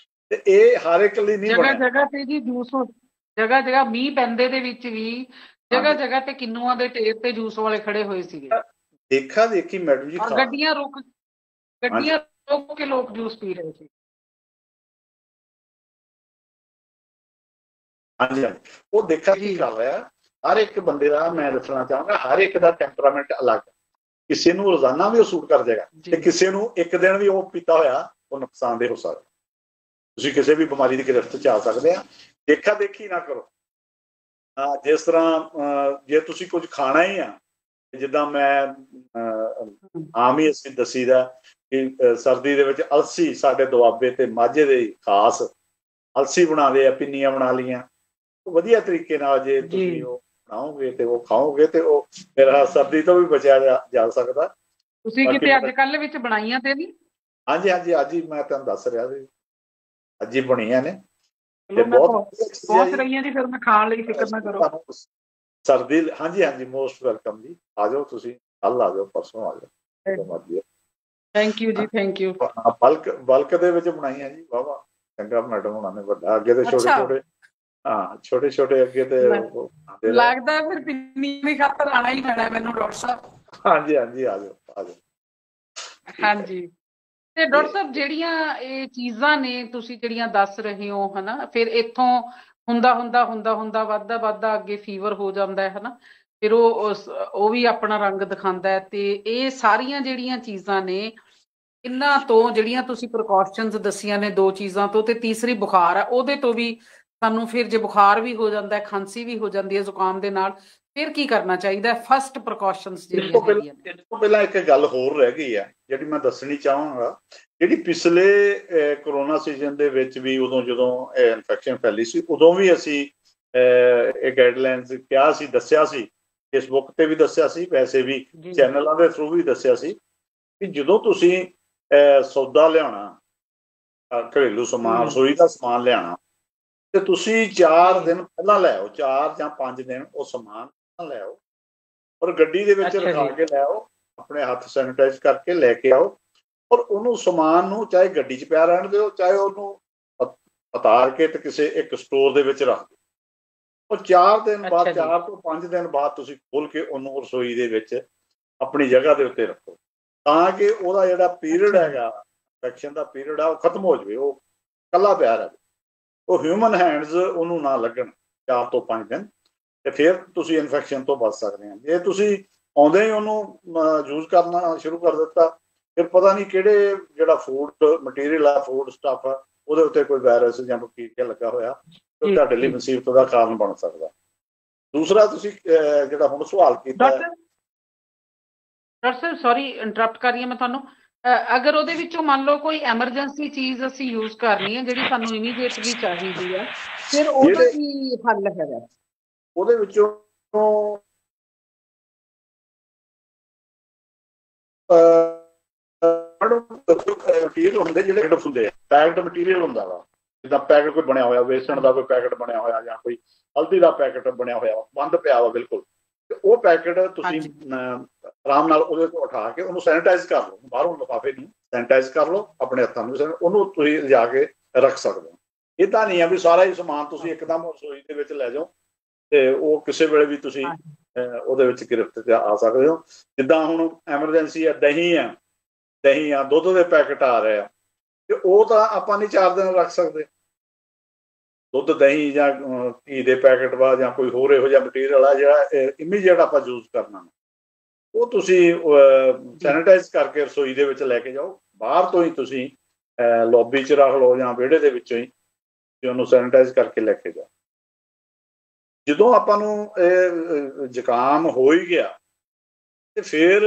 ਤੇ ਇਹ ਹਰ ਇੱਕ ਲਈ ਨਹੀਂ ਬਣਿਆ। ਜਗ੍ਹਾ ਤੇ ਜੀ ਜੂਸ, ਜਗ੍ਹਾ ਮੀਂਹ ਪੈਂਦੇ ਦੇ ਵਿੱਚ ਵੀ ਜਗ੍ਹਾ ਤੇ ਕਿੰਨੂਆਂ ਦੇ ਢੇਰ ਤੇ ਜੂਸ ਵਾਲੇ ਖੜੇ ਹੋਏ ਸੀਗੇ। ਦੇਖਾ ਦੇਖੀ ਮੈਡਮ ਜੀ, ਗੱਡੀਆਂ ਰੁਕ ਕੇ ਲੋਕ ਜੂਸ ਪੀ ਰਹੇ ਸੀ। ਹਾਂਜੀ ਉਹ ਦੇਖਾ ਕੀ ਕਰ ਰਿਹਾ। ਹਰ ਇੱਕ ਬੰਦੇ ਦਾ, ਮੈਂ ਦੱਸਣਾ ਚਾਹਾਂਗਾ, ਹਰ ਇੱਕ ਦਾ ਟੈਂਪਰਾਮੈਂਟ ਅਲੱਗ। ਕਿਸੇ ਨੂੰ ਰੋਜ਼ਾਨਾ ਵੀ ਉਹ ਸੂਟ ਕਰ ਜਾਏਗਾ, ਤੇ ਕਿਸੇ ਨੂੰ ਇੱਕ ਦਿਨ ਵੀ ਉਹ ਪੀਤਾ ਹੋਇਆ ਉਹ ਨੁਕਸਾਨਦੇਹ ਹੋ ਸਕਦਾ। ਤੁਸੀਂ ਕਿਸੇ ਵੀ ਬਿਮਾਰੀ ਦੀ ਗ੍ਰਿਫਤ 'ਚ ਆ ਸਕਦੇ ਆ। ਦੇਖਾ ਦੇਖੀ ਨਾ ਕਰੋ। ਜਿਸ ਤਰ੍ਹਾਂ ਜੇ ਤੁਸੀਂ ਕੁਝ ਖਾਣਾ ਹੀ ਆ, ਜਿੱਦਾਂ ਮੈਂ ਆਮ ਹੀ ਅਸੀਂ ਦੱਸੀਦਾ ਕਿ ਸਰਦੀ ਦੇ ਵਿੱਚ ਅਲਸੀ ਸਾਡੇ ਦੁਆਬੇ ਤੇ ਮਾਝੇ ਦੇ ਖਾਸ ਅਲਸੀ ਬਣਾਉਂਦੇ ਆ, ਪਿੰਨੀਆਂ ਬਣਾ ਲਈਆਂ ਵਧੀਆ ਤਰੀਕੇ ਨਾਲ। ਜੇ ਤੁਸੀਂ ਉਹ ਬਣਾਓਗੇ ਤੇ ਉਹ ਖਾਓਗੇ ਤੇ ਉਹ ਮੇਰਾ ਸਰਦੀ ਤੋਂ ਵੀ ਬਚਿਆ ਜਾ ਸਕਦਾ। ਤੁਸੀਂ ਕਿਤੇ ਅੱਜ ਕੱਲ੍ਹ ਵਿੱਚ ਬਣਾਈਆਂ ਤੇ ਨਹੀਂ? ਹਾਂਜੀ ਹਾਂਜੀ, ਅੱਜ ਹੀ ਮੈਂ ਤੁਹਾਨੂੰ ਦੱਸ ਰਿਹਾ ਸੀ, ਅੱਜ ਹੀ ਬਣੀਆਂ ਨੇ। ਪਹੁੰਚ ਰਹੀਆਂ ਜੀ, ਫਿਰ ਮੈਂ ਖਾਣ ਲਈ ਫਿਕਰ ਨਾ ਕਰੋ। ਸਰਦੀ ਹਾਂਜੀ ਹਾਂਜੀ, ਮੋਸਟ ਵੈਲਕਮ ਜੀ। ਆ ਜਾਓ ਤੁਸੀਂ, ਕੱਲ ਆ ਜਾਓ, ਪਰਸੋਂ ਆ ਜਾਓ। ਥੈਂਕ ਯੂ ਜੀ, ਥੈਂਕ ਯੂ। ਬਲਕ ਦੇ ਵਿੱਚ ਬਣਾਈਆਂ ਜੀ, ਵਾਹ ਚੰਗਾ ਮੈਡਮ ਉਹਨਾਂ ਨੇ। ਵੱਡਾ ਅੱਗੇ ਤੇ ਛੋਟੇ ਛੋਟੇ, ਹਾਂ ਛੋਟੇ ਛੋਟੇ ਅੱਗੇ ਤੇ ਲੱਗਦਾ ਫਿਰ ਪਿੰਨੀ ਵੀ ਖਾਤਰ ਆਣਾ ਹੀ ਪੈਣਾ ਮੈਨੂੰ ਡਾਕਟਰ ਸਾਹਿਬ। ਹਾਂਜੀ ਹਾਂਜੀ, ਆ ਜਾਓ ਆ ਜਾਓ। ਹਾਂਜੀ ਤੇ ਡਾਕਟਰ ਸਾਹਿਬ, ਜਿਹੜੀਆਂ ਇਹ ਚੀਜ਼ਾਂ ਨੇ ਤੁਸੀਂ ਜਿਹੜੀਆਂ ਦੱਸ ਰਹੇ ਹੋ ਹਨਾ, ਫਿਰ ਇੱਥੋਂ ਹੁੰਦਾ ਵੱਧਦਾ ਅੱਗੇ ਫੀਵਰ ਹੋ ਜਾਂਦਾ ਹੈ ਹਨਾ, ਫਿਰ ਉਹ ਵੀ ਆਪਣਾ ਰੰਗ ਦਿਖਾਉਂਦਾ ਹੈ। ਤੇ ਇਹ ਸਾਰੀਆਂ ਜਿਹੜੀਆਂ ਚੀਜ਼ਾਂ ਨੇ, ਇਹਨਾਂ ਤੋਂ ਜਿਹੜੀਆਂ ਤੁਸੀਂ ਪ੍ਰੀਕਾਸ਼ਨਸ ਦੱਸੀਆਂ ਨੇ, 2 ਚੀਜ਼ਾਂ ਤੋਂ, ਤੇ ਤੀਸਰੀ ਬੁਖਾਰ ਹੈ, ਉਹਦੇ ਤੋਂ ਵੀ ਸਾਨੂੰ ਫਿਰ ਜੇ ਬੁਖਾਰ ਵੀ ਹੋ ਜਾਂਦਾ, ਖਾਂਸੀ ਵੀ ਹੋ ਜਾਂਦੀ ਹੈ ਜ਼ੁਕਾਮ ਦੇ ਨਾਲ, ਫਿਰ ਕੀ ਕਰਨਾ ਚਾਹੀਦਾ? ਫਸਟ ਪ੍ਰੀਕਾਸ਼ਨਸ ਜਿਹੜੀਆਂ ਹੈਗੀਆਂ ਨੇ। ਇਸ ਤੋਂ ਪਹਿਲਾਂ ਇੱਕ ਗੱਲ ਹੋਰ ਰਹਿ ਗਈ ਹੈ ਜਿਹੜੀ ਮੈਂ ਦੱਸਣੀ ਚਾਹਾਂਗਾ। ਜਿਹੜੀ ਪਿਛਲੇ ਕਰੋਨਾ ਸੀਜ਼ਨ ਦੇ ਵਿੱਚ ਵੀ, ਉਦੋਂ ਜਦੋਂ ਇਹ ਇਨਫੈਕਸ਼ਨ ਫੈਲੀ ਸੀ, ਉਦੋਂ ਵੀ ਅਸੀਂ ਇਹ ਗਾਈਡਲਾਈਨਸ ਕਿਹਾ ਸੀ, ਦੱਸਿਆ ਸੀ, ਫੇਸਬੁੱਕ ਤੇ ਵੀ ਦੱਸਿਆ ਸੀ, ਵੈਸੇ ਵੀ ਚੈਨਲਾਂ ਦੇ ਥਰੂ ਵੀ ਦੱਸਿਆ ਸੀ ਕਿ ਜਦੋਂ ਤੁਸੀਂ ਸੌਦਾ ਲਿਆਉਣਾ, ਘਰੇਲੂ ਸਮਾਨ, ਰਸੋਈ ਦਾ ਸਮਾਨ ਲਿਆਉਣਾ, ਤੇ ਤੁਸੀਂ 4 ਦਿਨ ਪਹਿਲਾਂ ਲੈ ਆਓ, 4 ਜਾਂ 5 ਦਿਨ ਉਹ ਸਮਾਨ ਲੈ ਆਓ, ਔਰ ਗੱਡੀ ਦੇ ਵਿੱਚ ਰਖਾ ਕੇ ਲੈ ਆਓ, ਆਪਣੇ ਹੱਥ ਸੈਨੀਟਾਈਜ਼ ਕਰਕੇ ਲੈ ਕੇ ਆਓ, ਔਰ ਉਹਨੂੰ ਸਮਾਨ ਨੂੰ ਚਾਹੇ ਗੱਡੀ 'ਚ ਪਿਆ ਰਹਿਣ ਦਿਓ, ਚਾਹੇ ਉਹਨੂੰ ਉਤਾਰ ਕੇ ਤੇ ਕਿਸੇ ਇੱਕ ਸਟੋਰ ਦੇ ਵਿੱਚ ਰੱਖ ਦਿਓ। ਔਰ 4 ਦਿਨ ਬਾਅਦ, 4 ਤੋਂ 5 ਦਿਨ ਬਾਅਦ ਤੁਸੀਂ ਖੋਲ ਕੇ ਉਹਨੂੰ ਰਸੋਈ ਦੇ ਵਿੱਚ ਆਪਣੀ ਜਗ੍ਹਾ ਦੇ ਉੱਤੇ ਰੱਖੋ, ਤਾਂ ਕਿ ਉਹਦਾ ਜਿਹੜਾ ਪੀਰੀਅਡ ਹੈਗਾ, ਇਨਫੈਕਸ਼ਨ ਦਾ ਪੀਰੀਅਡ ਆ, ਉਹ ਖਤਮ ਹੋ ਜਾਵੇ, ਉਹ ਇਕੱਲਾ ਪਿਆ ਰਹੇ, ਉਹ ਹਿਊਮਨ ਹੈਂਡਸ ਉਹਨੂੰ ਨਾ ਲੱਗਣ 4 ਤੋਂ 5 ਦਿਨ, ਤੇ ਫਿਰ ਤੁਸੀਂ ਇਨਫੈਕਸ਼ਨ ਤੋਂ ਬਚ ਸਕਦੇ ਆ। ਜੇ ਤੁਸੀਂ ਆਉਂਦੇ ਹੀ ਉਹਨੂੰ ਯੂਜ਼ ਕਰਨਾ ਸ਼ੁਰੂ ਕਰ ਦਿੱਤਾ, ਫਿਰ ਪਤਾ ਨਹੀਂ ਕਿਹੜੇ ਜਿਹੜਾ ਫੂਡ ਮਟੀਰੀਅਲ ਆ, ਫੂਡ ਸਟੱਫ ਆ, ਉਹਦੇ ਉੱਤੇ ਕੋਈ ਵਾਇਰਸ ਜਾਂ ਬੈਕਟੀਰੀਆ ਲੱਗਾ ਹੋਇਆ, ਤੇ ਤੁਹਾਡੇ ਲਈ ਮੁਸੀਬਤ ਦਾ ਕਾਰਨ ਬਣ ਸਕਦਾ। ਦੂਸਰਾ ਤੁਸੀਂ ਜਿਹੜਾ ਹੁਣ ਸਵਾਲ ਕੀਤਾ, ਡਾਕਟਰ ਸਾਹਿਬ ਸੌਰੀ ਇੰਟਰਪਟ ਕਰ ਰਹੀ ਹਾਂ ਮੈਂ ਤੁਹਾਨੂੰ, ਅਗਰ ਉਹਦੇ ਵਿੱਚੋਂ ਮੰਨ ਲਓ ਕੋਈ ਐਮਰਜੈਂਸੀ ਚੀਜ਼ ਅਸੀਂ ਯੂਜ਼ ਕਰਨੀ ਹੈ ਜਿਹੜੀ ਸਾਨੂੰ ਇਮੀਡੀਏਟਲੀ ਚਾਹੀਦੀ ਹੈ, ਫਿਰ ਉਹਦਾ ਕੀ ਹੱਲ ਹੈਗਾ? ਉਹਦੇ ਵਿੱਚੋਂ ਮਟੀਰੀਅਲ ਹੁੰਦੇ ਜਿਹੜੇ ਹੁੰਦੇ ਆ, ਪੈਕਡ ਮਟੀਰੀਅਲ ਹੁੰਦਾ ਵਾ, ਜਿੱਦਾਂ ਪੈਕਟ ਕੋਈ ਬਣਿਆ ਹੋਇਆ, ਵੇਸਣ ਦਾ ਕੋਈ ਪੈਕਟ ਬਣਿਆ ਹੋਇਆ, ਜਾਂ ਕੋਈ ਹਲਦੀ ਦਾ ਪੈਕਟ ਬਣਿਆ ਹੋਇਆ, ਬੰਦ ਪਿਆ ਵਾ ਬਿਲਕੁਲ, ਤੇ ਉਹ ਪੈਕਟ ਤੁਸੀਂ ਆਰਾਮ ਨਾਲ ਉਹਦੇ ਤੋਂ ਉਠਾ ਕੇ ਉਹਨੂੰ ਸੈਨੀਟਾਈਜ਼ ਕਰ ਲਓ, ਬਾਹਰੋਂ ਲਿਫਾਫੇ ਨੂੰ ਸੈਨੀਟਾਈਜ਼ ਕਰ ਲਓ, ਆਪਣੇ ਹੱਥਾਂ ਨੂੰ ਉਹਨੂੰ ਤੁਸੀਂ ਲਿਜਾ ਕੇ ਰੱਖ ਸਕਦੇ ਹੋ। ਇੱਦਾਂ ਨਹੀਂ ਆ ਵੀ ਸਾਰਾ ਹੀ ਸਮਾਨ ਤੁਸੀਂ ਇੱਕਦਮ ਰਸੋਈ ਦੇ ਵਿੱਚ ਲੈ ਜਾਓ, ਤੇ ਉਹ ਕਿਸੇ ਵੇਲੇ ਵੀ ਤੁਸੀਂ ਉਹਦੇ ਵਿੱਚ ਗ੍ਰਿਫਤ 'ਚ ਆ ਸਕਦੇ ਹੋ। ਜਿੱਦਾਂ ਹੁਣ ਐਮਰਜੈਂਸੀ ਆ, ਦਹੀਂ ਆ, ਦੁੱਧ ਦੇ ਪੈਕਟ ਆ ਰਹੇ ਆ, ਤੇ ਉਹ ਤਾਂ ਆਪਾਂ ਨਹੀਂ 4 ਦਿਨ ਰੱਖ ਸਕਦੇ। ਦੁੱਧ, ਦਹੀਂ ਜਾਂ ਘੀ ਦੇ ਪੈਕਟ ਵਾ, ਜਾਂ ਕੋਈ ਹੋਰ ਇਹੋ ਜਿਹਾ ਮਟੀਰੀਅਲ ਆ ਜਿਹੜਾ ਇਮੀਡੀਏਟ ਆਪਾਂ ਯੂਜ਼ ਕਰਨਾ, ਉਹ ਤੁਸੀਂ ਸੈਨੀਟਾਈਜ਼ ਕਰਕੇ ਰਸੋਈ ਦੇ ਵਿੱਚ ਲੈ ਕੇ ਜਾਓ। ਬਾਹਰ ਤੋਂ ਹੀ ਤੁਸੀਂ ਲੌਬੀ 'ਚ ਰੱਖ ਲਓ, ਜਾਂ ਵਿਹੜੇ ਦੇ ਵਿੱਚੋਂ ਹੀ ਉਹਨੂੰ ਸੈਨੀਟਾਈਜ਼ ਕਰਕੇ ਲੈ ਕੇ ਜਾਓ। ਜਦੋਂ ਆਪਾਂ ਨੂੰ ਇਹ ਜ਼ੁਕਾਮ ਹੋ ਹੀ ਗਿਆ, ਤੇ ਫਿਰ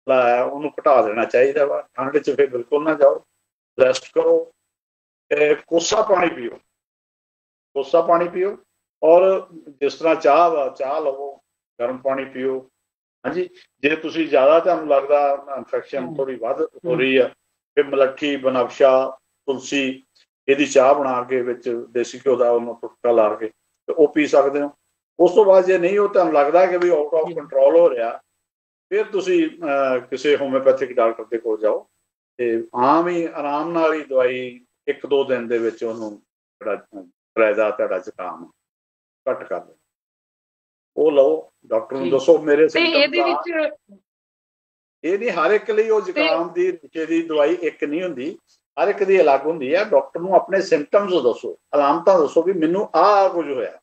ਉਹਨੂੰ ਘਟਾ ਦੇਣਾ ਚਾਹੀਦਾ ਵਾ। ਠੰਡ 'ਚ ਫਿਰ ਬਿਲਕੁਲ ਨਾ ਜਾਓ, ਰੈਸਟ ਕਰੋ, ਕੋਸਾ ਪਾਣੀ ਪੀਓ, ਔਰ ਜਿਸ ਤਰ੍ਹਾਂ ਚਾਹ ਵਾ, ਚਾਹ ਲਵੋ, ਗਰਮ ਪਾਣੀ ਪੀਓ। ਹਾਂਜੀ, ਜੇ ਤੁਸੀਂ ਜ਼ਿਆਦਾ ਤੁਹਾਨੂੰ ਲੱਗਦਾ ਇਨਫੈਕਸ਼ਨ ਥੋੜੀ ਵੱਧ ਹੋ ਰਹੀ ਆ, ਫਿਰ ਮਲੱਠੀ, ਬਨਫਸ਼ਾ, ਤੁਲਸੀ ਇਹਦੀ ਚਾਹ ਬਣਾ ਕੇ ਵਿੱਚ ਦੇਸੀ ਘਿਓ ਦਾ ਉਹਨੂੰ ਟੁਟਕਾ ਲਾ ਕੇ ਤੇ ਉਹ ਪੀ ਸਕਦੇ ਹੋ। ਉਸ ਤੋਂ ਬਾਅਦ ਜੇ ਨਹੀਂ ਉਹ ਤੁਹਾਨੂੰ ਲੱਗਦਾ ਕਿ ਵੀ ਆਊਟ ਆਫ ਕੰਟਰੋਲ ਹੋ ਰਿਹਾ, ਫਿਰ ਤੁਸੀਂ ਕਿਸੇ ਹੋਮਿਓਪੈਥਿਕ ਡਾਕਟਰ ਦੇ ਕੋਲ ਜਾਓ ਤੇ ਆਮ ਹੀ ਆਰਾਮ ਨਾਲ ਹੀ ਦਵਾਈ 1-2 ਦਿਨ ਦੇ ਵਿੱਚ ਉਹਨੂੰ ਜਿਹੜਾ ਫਾਇਦਾ ਤੁਹਾਡਾ ਜ਼ੁਕਾਮ ਘੱਟ ਕਰ ਦੇ, ਉਹ ਲਓ। ਡਾਕਟਰ ਨੂੰ ਦੱਸੋ ਮੇਰੇ ਇਹਦੇ ਵਿੱਚ ਇਹ ਨਹੀਂ ਹਰ ਇੱਕ ਲਈ ਉਹ ਜ਼ੁਕਾਮ ਦੀ ਰਿਸ਼ੇ ਦੀ ਦਵਾਈ ਇੱਕ ਨਹੀਂ ਹੁੰਦੀ, ਹਰ ਇੱਕ ਦੀ ਅਲੱਗ ਹੁੰਦੀ ਹੈ। ਡਾਕਟਰ ਨੂੰ ਆਪਣੇ ਸਿੰਪਟਮਸ ਦੱਸੋ, ਅਲਾਮਤਾਂ ਦੱਸੋ ਵੀ ਮੈਨੂੰ ਆਹ ਕੁਝ ਹੋਇਆ,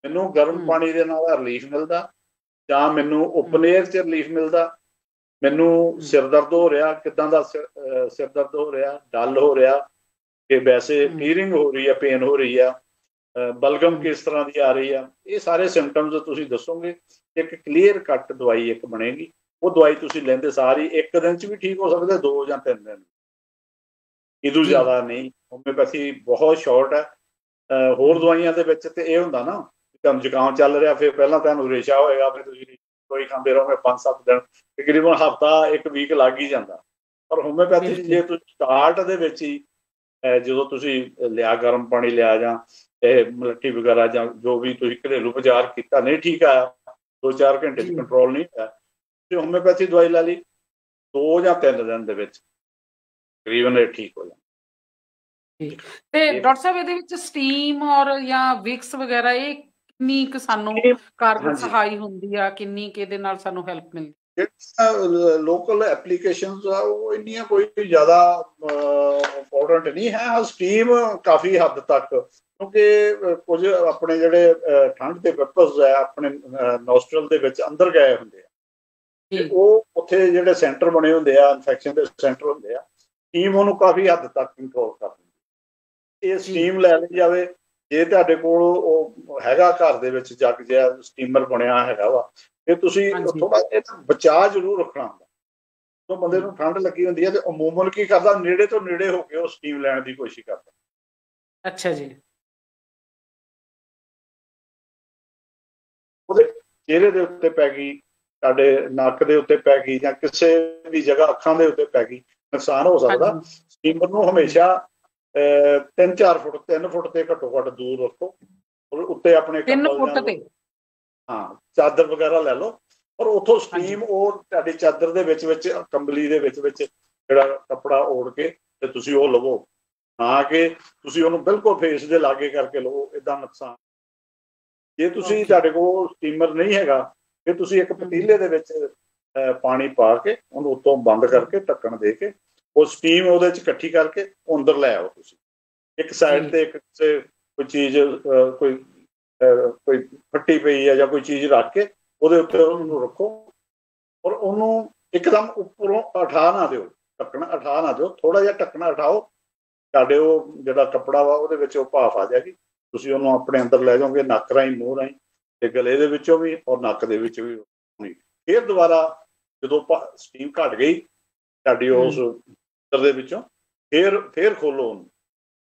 ਮੈਨੂੰ ਗਰਮ ਪਾਣੀ ਦੇ ਨਾਲ ਰਿਲੀਫ ਮਿਲਦਾ, ਜਾਂ ਮੈਨੂੰ ਓਪਨ-ਏਅਰ 'ਚ ਰਿਲੀਫ ਮਿਲਦਾ, ਮੈਨੂੰ ਸਿਰ ਦਰਦ ਹੋ ਰਿਹਾ, ਕਿੱਦਾਂ ਦਾ ਸਿਰ ਦਰਦ ਹੋ ਰਿਹਾ, ਡਲ ਹੋ ਰਿਹਾ, ਕਿ ਵੈਸੇ ਈਰਿੰਗ ਹੋ ਰਹੀ ਹੈ, ਪੇਨ ਹੋ ਰਹੀ ਆ, ਬਲਗਮ ਕਿਸ ਤਰ੍ਹਾਂ ਦੀ ਆ ਰਹੀ ਆ। ਇਹ ਸਾਰੇ ਸਿੰਪਟਮਸ ਤੁਸੀਂ ਦੱਸੋਗੇ, ਇੱਕ ਕਲੀਅਰ ਕੱਟ ਦਵਾਈ ਇੱਕ ਬਣੇਗੀ। ਉਹ ਦਵਾਈ ਤੁਸੀਂ ਲੈਂਦੇ ਸਾਰੀ 1 ਦਿਨ 'ਚ ਵੀ ਠੀਕ ਹੋ ਸਕਦੇ, 2 ਜਾਂ 3 ਦਿਨ, ਇਹਦੂ ਜ਼ਿਆਦਾ ਨਹੀਂ। ਹੋਮਿਓਪੈਥੀ ਬਹੁਤ ਸ਼ਾਰਟ ਹੈ। ਹੋਰ ਦਵਾਈਆਂ ਦੇ ਵਿੱਚ ਤੇ ਇਹ ਹੁੰਦਾ ਨਾ, ਤੁਹਾਨੂੰ ਜ਼ੁਕਾਮ ਚੱਲ ਰਿਹਾ, ਫਿਰ ਪਹਿਲਾਂ ਤੁਹਾਨੂੰ ਰੇਸ਼ਾ ਹੋਏਗਾ, ਫਿਰ ਤੁਸੀਂ ਦਵਾਈ ਖਾਂਦੇ ਰਹੋਗੇ 5-7 ਦਿਨ, ਤਕਰੀਬਨ ਹਫ਼ਤਾ 1 ਵੀਕ ਲੱਗ ਹੀ ਜਾਂਦਾ। ਪਰ ਹੋਮਿਓਪੈਥੀ ਜੇ ਤੁਸੀਂ ਸਟਾਰਟ ਦੇ ਵਿੱਚ ਹੀ ਜਦੋਂ ਤੁਸੀਂ ਲਿਆ ਗਰਮ ਪਾਣੀ ਲਿਆ, ਜਾਂ ਇਹ ਮਲੱਠੀ ਵਗੈਰਾ ਜਾਂ ਜੋ ਵੀ ਤੁਸੀਂ ਘਰੇਲੂ ਉਪਚਾਰ ਕੀਤਾ, ਨਹੀਂ ਠੀਕ ਆਇਆ, 2-4 ਘੰਟੇ 'ਚ ਕੰਟਰੋਲ ਨਹੀਂ ਹੋਇਆ, ਤੁਸੀਂ ਹੋਮਿਓਪੈਥੀ ਦਵਾਈ ਲੈ ਲਈ, 2 ਜਾਂ 3 ਦਿਨ ਦੇ ਵਿੱਚ ਤਕਰੀਬਨ ਇਹ ਠੀਕ ਹੋ ਜਾਂਦਾ। ਤੇ ਡਾਕਟਰ ਸਾਹਿਬ ਇਹਦੇ ਵਿੱਚ ਸਟੀਮ ਔਰ ਜਾਂ ਵਿਕਸ ਵਗੈਰਾ ਇਹ ਕਿੰਨੀ ਕੁ ਸਾਨੂੰ ਕਾਰਗਰ ਸਹਾਈ ਹੁੰਦੀ ਆ, ਕਿੰਨੀ ਕੁ ਇਹਦੇ ਨਾਲ ਸਾਨੂੰ ਹੈਲਪ ਮਿਲਦੀ? ਲੋਕਲ ਐਪਲੀਕੇਸ਼ਨਸ ਆ ਉਹ ਇੰਨੀਆਂ ਕੋਈ ਜ਼ਿਆਦਾ ਇੰਪੋਰਟੈਂਟ ਨਹੀਂ ਹੈ। ਸਟੀਮ ਕਾਫੀ ਹੱਦ ਤੱਕ, ਕਿਉਂਕਿ ਕੁਝ ਆਪਣੇ ਜਿਹੜੇ ਠੰਡ ਦੇ ਪੈਪਰਸ ਹੈ ਆਪਣੇ ਨੋਸਟਰਲ ਦੇ ਵਿੱਚ ਅੰਦਰ ਗਏ ਹੁੰਦੇ ਆ, ਤੇ ਉਹ ਉੱਥੇ ਜਿਹੜੇ ਸੈਂਟਰ ਬਣੇ ਹੁੰਦੇ ਆ, ਇਨਫੈਕਸ਼ਨ ਦੇ ਸੈਂਟਰ ਹੁੰਦੇ ਆ, ਸਟੀਮ ਉਹਨੂੰ ਕਾਫੀ ਹੱਦ ਤੱਕ ਕੰਟਰੋਲ ਕਰ ਦਿੰਦੀ। ਇਹ ਸਟੀਮ ਲੈ ਲਈ ਜਾਵੇ, ਜੇ ਤੁਹਾਡੇ ਕੋਲ ਉਹ ਹੈਗਾ ਘਰ ਦੇ ਵਿੱਚ ਜੱਗ ਜਿਹਾ ਸਟੀਮਰ ਬਣਿਆ ਹੈਗਾ ਵਾ, ਫਿਰ ਤੁਸੀਂ ਥੋੜਾ ਜਿਹਾ ਬਚਾਅ ਜ਼ਰੂਰ ਰੱਖਣਾ ਹੁੰਦਾ। ਜਦੋਂ ਬੰਦੇ ਨੂੰ ਠੰਡ ਲੱਗੀ ਹੁੰਦੀ ਹੈ ਤੇ ਅਮੂਮਨ ਕੀ ਕਰਦਾ, ਨੇੜੇ ਤੋਂ ਨੇੜੇ ਹੋ ਕੇ ਉਹ ਸਟੀਮ ਲੈਣ ਦੀ ਕੋਸ਼ਿਸ਼ ਕਰਦਾ। ਅੱਛਾ ਜੀ। ਉਹਦੇ ਚਿਹਰੇ ਦੇ ਉੱਤੇ ਪੈ ਗਈ, ਤੁਹਾਡੇ ਨੱਕ ਦੇ ਉੱਤੇ ਪੈ ਗਈ, ਜਾਂ ਕਿਸੇ ਵੀ ਜਗ੍ਹਾ ਅੱਖਾਂ ਦੇ ਉੱਤੇ ਪੈ ਗਈ, ਨੁਕਸਾਨ ਹੋ ਸਕਦਾ। ਸਟੀਮਰ ਨੂੰ ਹਮੇਸ਼ਾ 3-4 ਫੁੱਟ 3 ਫੁੱਟ ਤੇ ਘੱਟੋ ਘੱਟ ਦੂਰ ਰੱਖੋ, ਔਰ ਉੱਤੇ ਆਪਣੇ 3 ਫੁੱਟ ਤੇ ਚਾਦਰ ਵਗੈਰਾ ਲੈ ਲਓ, ਔਰ ਉੱਥੋਂ ਸਟੀਮ ਉਹ ਤੁਹਾਡੀ ਚਾਦਰ ਦੇ ਵਿੱਚ ਕੰਬਲੀ ਦੇ ਵਿੱਚ ਜਿਹੜਾ ਕੱਪੜਾ ਓੜ ਕੇ ਤੇ ਤੁਸੀਂ ਉਹ ਲਵੋ, ਨਾ ਕਿ ਤੁਸੀਂ ਉਹਨੂੰ ਬਿਲਕੁਲ ਫੇਸ ਦੇ ਲਾਗੇ ਕਰਕੇ ਲਵੋ, ਏਦਾਂ ਨੁਕਸਾਨ। ਜੇ ਤੁਸੀਂ ਤੁਹਾਡੇ ਕੋਲ ਸਟੀਮਰ ਨਹੀਂ ਹੈਗਾ, ਫਿਰ ਤੁਸੀਂ ਇੱਕ ਪਤੀਲੇ ਦੇ ਵਿੱਚ ਪਾਣੀ ਪਾ ਕੇ ਉਹਨੂੰ ਉੱਤੋਂ ਬੰਦ ਕਰਕੇ ਢੱਕਣ ਦੇ ਕੇ ਉਹ ਸਟੀਮ ਉਹਦੇ 'ਚ ਇਕੱਠੀ ਕਰਕੇ ਉਹ ਅੰਦਰ ਲੈ ਆਓ। ਤੁਸੀਂ ਇੱਕ ਸਾਈਡ ਤੇ ਕੋਈ ਚੀਜ਼ ਕੋਈ ਫੱਟੀ ਪਈ ਹੈ ਜਾਂ ਕੋਈ ਚੀਜ਼ ਰੱਖ ਕੇ ਉਹਦੇ ਉੱਤੇ ਉਹਨੂੰ ਰੱਖੋ, ਔਰ ਉਹਨੂੰ ਇੱਕਦਮ ਉੱਪਰੋਂ ਉਠਾ ਨਾ ਦਿਓ, ਢੱਕਣਾ ਉਠਾ ਨਾ ਦਿਓ, ਥੋੜਾ ਜਿਹਾ ਢੱਕਣਾ ਉਠਾਓ, ਤੁਹਾਡੇ ਉਹ ਜਿਹੜਾ ਕੱਪੜਾ ਵਾ ਉਹਦੇ ਵਿੱਚ ਉਹ ਭਾਫ ਆ ਜਾਏਗੀ, ਤੁਸੀਂ ਉਹਨੂੰ ਆਪਣੇ ਅੰਦਰ ਲੈ ਜਾਓਗੇ, ਨੱਕ ਰਾਹੀਂ, ਮੂੰਹ ਰਾਹੀਂ, ਤੇ ਗਲੇ ਦੇ ਵਿੱਚੋਂ ਵੀ ਔਰ ਨੱਕ ਦੇ ਵਿੱਚ ਵੀ। ਫਿਰ ਦੁਬਾਰਾ ਜਦੋਂ ਸਟੀਮ ਘਟ ਗਈ ਤੁਹਾਡੀ ਉਸ ਦੇ ਵਿੱਚੋਂ, ਫਿਰ ਖੋਲੋ